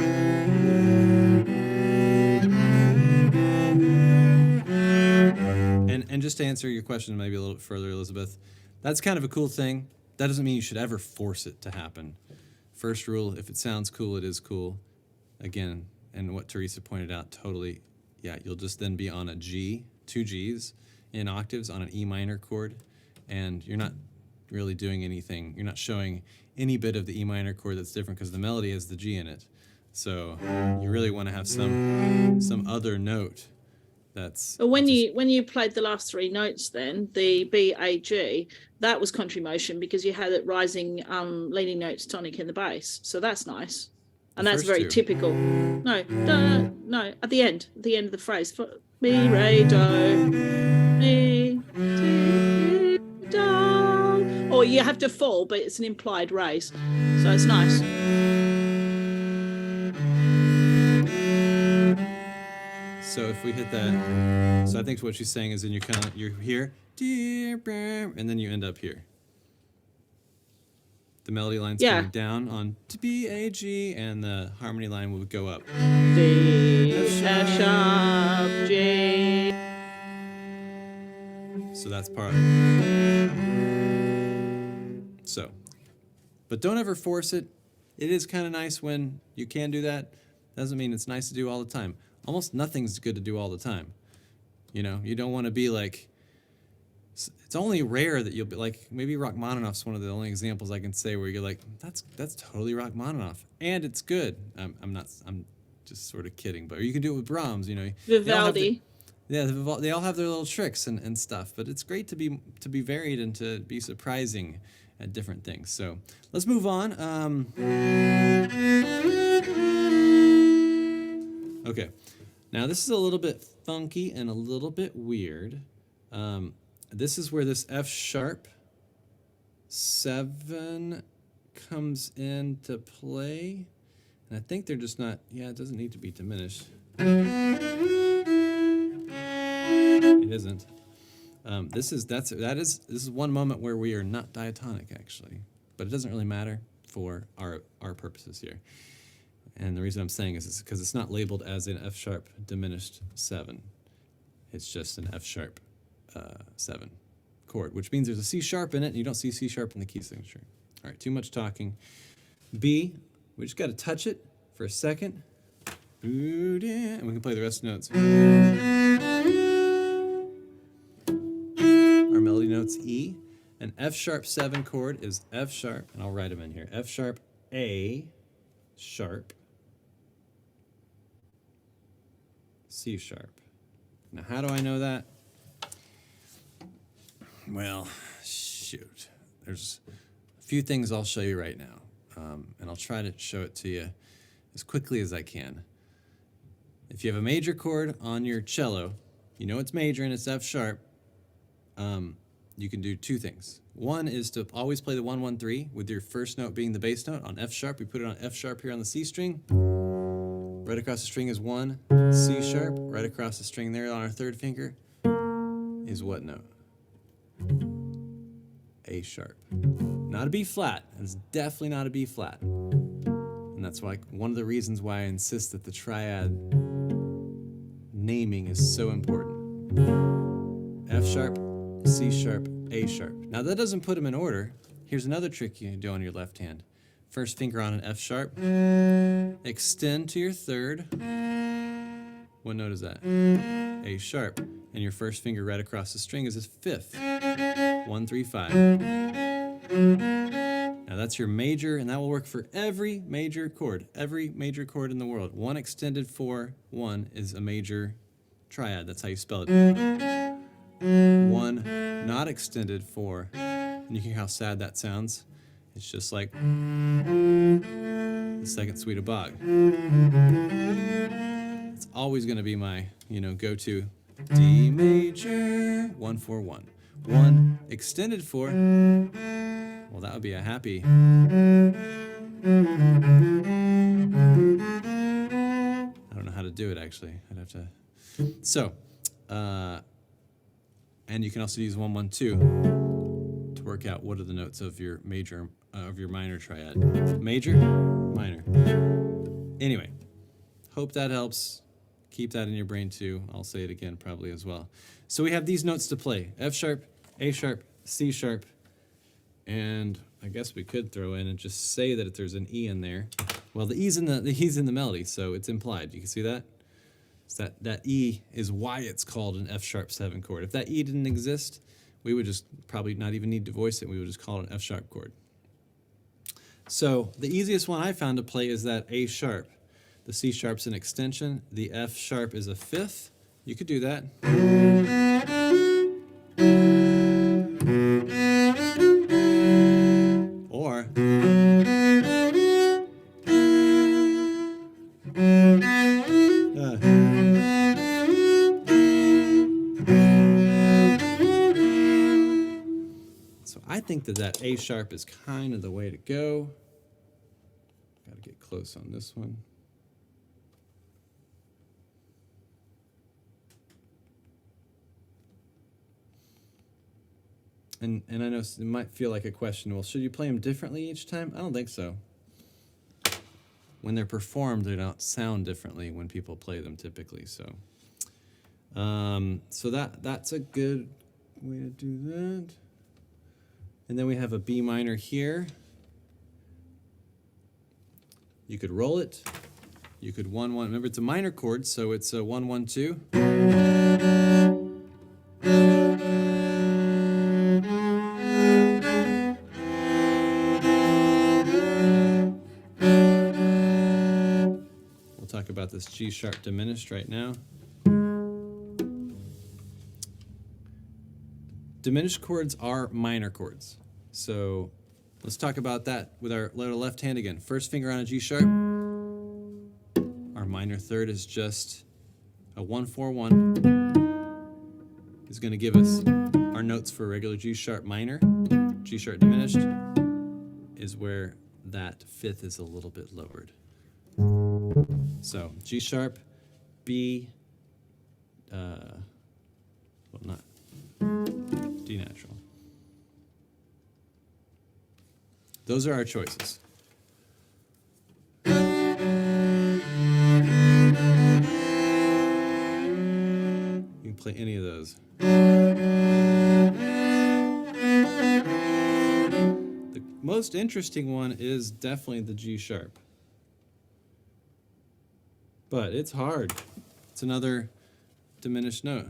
And just to answer your question maybe a little bit further, Elizabeth, that's kind of a cool thing. That doesn't mean you should ever force it to happen. First rule, if it sounds cool, it is cool. Again, and what Teresa pointed out, totally, yeah, you'll just then be on a G, 2 Gs in octaves on an E minor chord, and you're not really doing anything. You're not showing any bit of the E minor chord that's different because the melody has the G in it. So you really want to have some other note that's. But when you played the last 3 notes, then the B, A, G, that was contrary motion because you had it rising leading notes tonic in the bass. So that's nice, and that's very typical. No, at the end of the phrase, mi, re, do, mi, ti, do. Or you have to fall, but it's an implied raise, so it's nice. So if we hit that, so I think what she's saying is, then you're here, and then you end up here. The melody line's coming down on B, A, G, and the harmony line will go up. D, F sharp, G. So that's part. So, but don't ever force it. It is kind of nice when you can do that. Doesn't mean it's nice to do all the time. Almost nothing's good to do all the time. You don't want to be like, it's only rare that you'll be like, maybe Rachmaninoff's one of the only examples I can say where you're like, that's totally Rachmaninoff. And it's good. I'm just sort of kidding, but you can do it with Brahms, Vivaldi. They all have their little tricks and stuff, but it's great to be varied and to be surprising at different things. So let's move on. Okay. Now this is a little bit funky and a little bit weird. This is where this F sharp 7 comes into play. And I think they're just not, it doesn't need to be diminished. It isn't. This is one moment where we are not diatonic actually, but it doesn't really matter for our purposes here. And the reason I'm saying is because it's not labeled as an F sharp diminished 7. It's just an F sharp 7 chord, which means there's a C sharp in it, and you don't see C sharp in the key signature. All right, too much talking. B, we just got to touch it for a second. And we can play the rest of the notes. Our melody note's E. An F sharp 7 chord is F sharp, and I'll write them in here. F sharp, A sharp, C sharp. Now, how do I know that? Well, shoot. There's a few things I'll show you right now, and I'll try to show it to you as quickly as I can. If you have a major chord on your cello, you know it's major and it's F sharp, you can do 2 things. One is to always play the 1-1-3 with your first note being the bass note on F sharp. We put it on F sharp here on the C string. Right across the string is 1, C sharp. Right across the string there on our 3rd finger is what note? A sharp. Not a B flat. It's definitely not a B flat. And that's why one of the reasons why I insist that the triad naming is so important. F sharp, C sharp, A sharp. Now that doesn't put them in order. Here's another trick you can do on your left hand. First finger on an F sharp. Extend to your third. What note is that? A sharp. And your first finger right across the string is a fifth. 1, 3, 5. Now that's your major, and that will work for every major chord. Every major chord in the world. 1 extended 4, 1 is a major triad. That's how you spell it. 1 not extended 4. And you hear how sad that sounds? It's just like the second suite of Bach. It's always going to be my, go-to. D major, 1, 4, 1. 1 extended 4. Well, that would be a happy. I don't know how to do it actually. I'd have to. So, and you can also use 1, 1, 2 to work out what are the notes of your major, of your minor triad. Major, minor. Anyway, hope that helps. Keep that in your brain too. I'll say it again probably as well. So we have these notes to play: F sharp, A sharp, C sharp, and I guess we could throw in and just say that if there's an E in there. Well, the E's in the melody, so it's implied. You can see that? So that E is why it's called an F sharp 7 chord. If that E didn't exist, we would just probably not even need to voice it. We would just call it an F sharp chord. So the easiest one I found to play is that A sharp. The C sharp's an extension. The F sharp is a fifth. You could do that. Or so I think that A sharp is kind of the way to go. Got to get close on this one. And I know it might feel like a question, well, should you play them differently each time? I don't think so. When they're performed, they don't sound differently when people play them typically. So so that's a good way to do that. And then we have a B minor here. You could roll it. You could 1, 1. Remember, it's a minor chord, so it's a 1, 1, 2. Talk about this G sharp diminished right now. Diminished chords are minor chords. So let's talk about that with our left hand again. First finger on a G sharp. Our minor third is just a 1, 4, 1. Is going to give us our notes for regular G sharp minor. G sharp diminished is where that fifth is a little bit lowered. So G sharp, B, well, not D natural. Those are our choices. You can play any of those. The most interesting one is definitely the G sharp. But it's hard. It's another diminished note.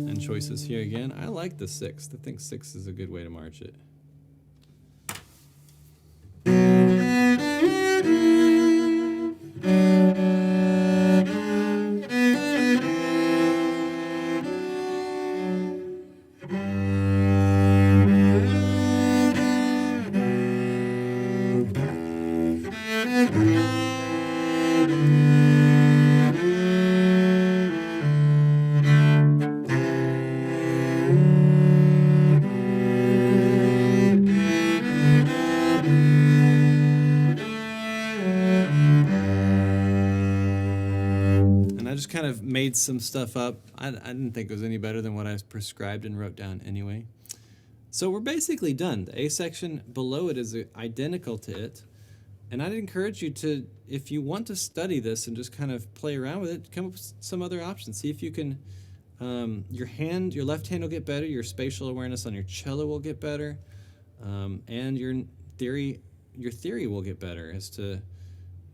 And choices here again. I like the sixth. I think 6 is a good way to march it. Kind of made some stuff up. I didn't think it was any better than what I prescribed and wrote down anyway. So we're basically done. The A section below it is identical to it. And I'd encourage you to, if you want to study this and just kind of play around with it, come up with some other options. See if you can, your left hand will get better, your spatial awareness on your cello will get better, and your theory will get better as to,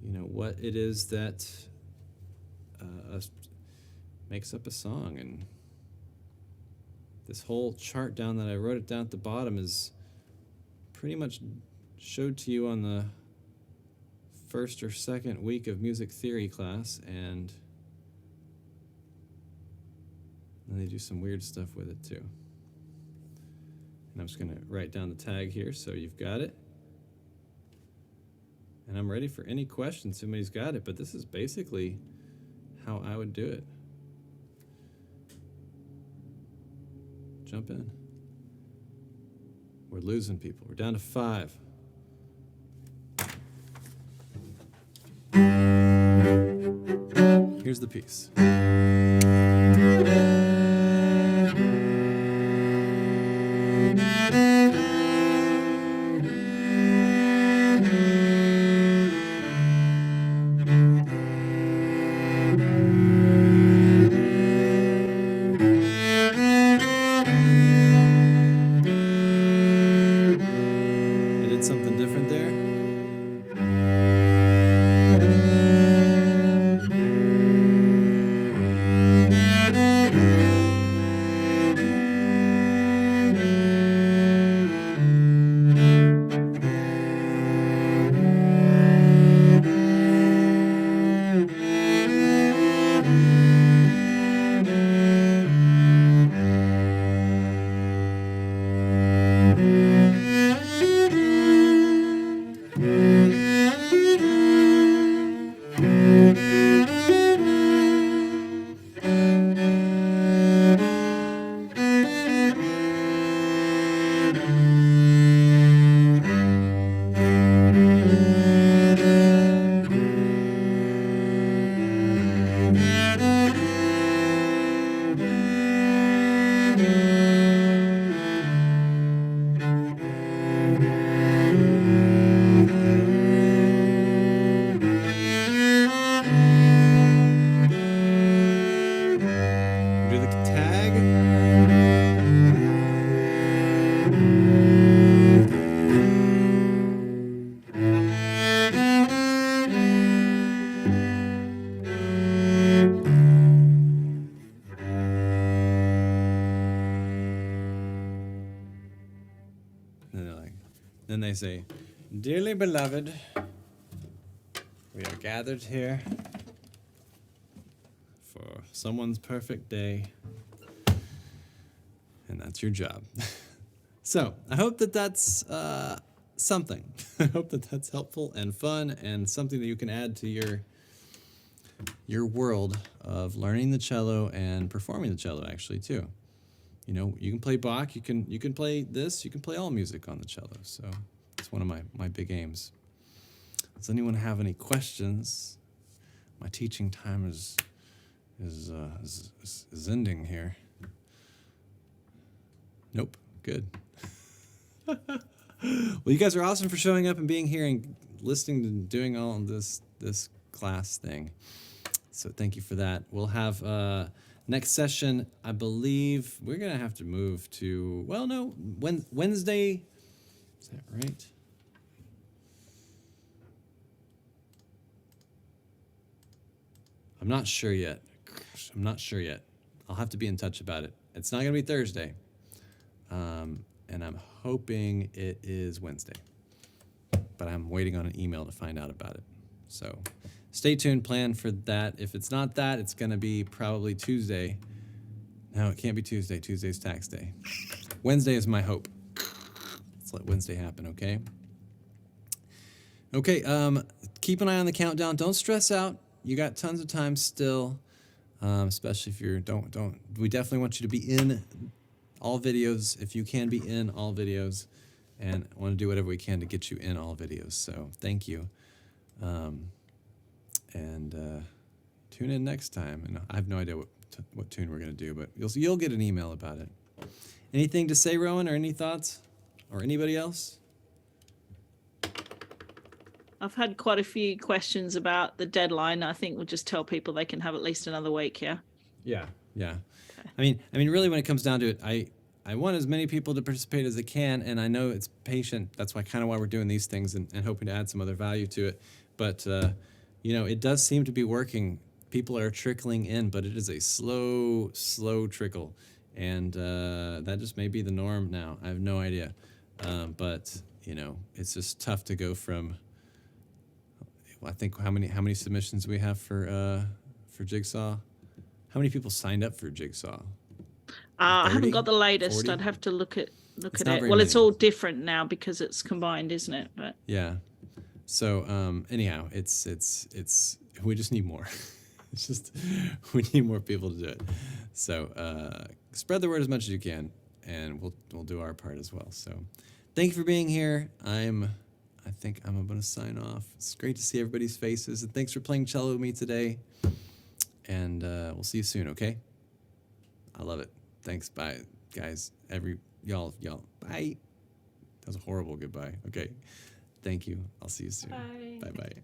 what it is that makes up a song. And this whole chart down that I wrote it down at the bottom is pretty much showed to you on the first or second week of music theory class, and then they do some weird stuff with it too. And I'm just going to write down the tag here so you've got it. And I'm ready for any questions. Somebody's got it, but this is basically how I would do it. Jump in. We're losing people. We're down to 5. Here's the piece. I did something different there. Do the tag. Then they say, "Dearly beloved, we are gathered here for someone's perfect day, and that's your job." So I hope that that's something. I hope that that's helpful and fun and something that you can add to your world of learning the cello and performing the cello actually too. You can play Bach, you can play this, you can play all music on the cello. So it's one of my big aims. Does anyone have any questions? My teaching time is ending here. Nope. Good. Well, you guys are awesome for showing up and being here and listening to doing all of this class thing. So thank you for that. We'll have next session, I believe we're gonna have to move to, well, no, Wednesday. Is that right? I'm not sure yet. I'll have to be in touch about it. It's not gonna be Thursday. And I'm hoping it is Wednesday. But I'm waiting on an email to find out about it. So stay tuned, plan for that. If it's not that, it's gonna be probably Tuesday. No, it can't be Tuesday. Tuesday's tax day. Wednesday is my hope. Let's let Wednesday happen, okay? Okay, keep an eye on the countdown. Don't stress out. You got tons of time still, especially if you're, we definitely want you to be in all videos, if you can be in all videos, and I want to do whatever we can to get you in all videos, so thank you. And tune in next time, and I have no idea what tune we're going to do, but you'll get an email about it. Anything to say, Rowan, or any thoughts? Or anybody else? I've had quite a few questions about the deadline. I think we'll just tell people they can have at least another week. Yeah. Yeah. Yeah. Okay. I mean, really, when it comes down to it, I want as many people to participate as I can, and I know it's patient. That's why we're doing these things and hoping to add some other value to it. But it does seem to be working. People are trickling in, but it is a slow trickle, and that just may be the norm now. I have no idea, but it's just tough to go from. I think how many submissions we have for Jigsaw? How many people signed up for Jigsaw? I haven't got the 30? latest. 40? I'd have to look at It's it. not very Well, it's many. all different now because it's combined, isn't it? But Yeah. So anyhow, it's we just need more. It's just we need more people to do it. So spread the word as much as you can, and we'll do our part as well. So thank you for being here. I think I'm going to sign off. It's great to see everybody's faces, and thanks for playing cello with me today. And we'll see you soon, okay? I love it. Thanks, bye, guys. Y'all, bye. That was a horrible goodbye. Okay, thank you. I'll see you soon. Bye. Bye.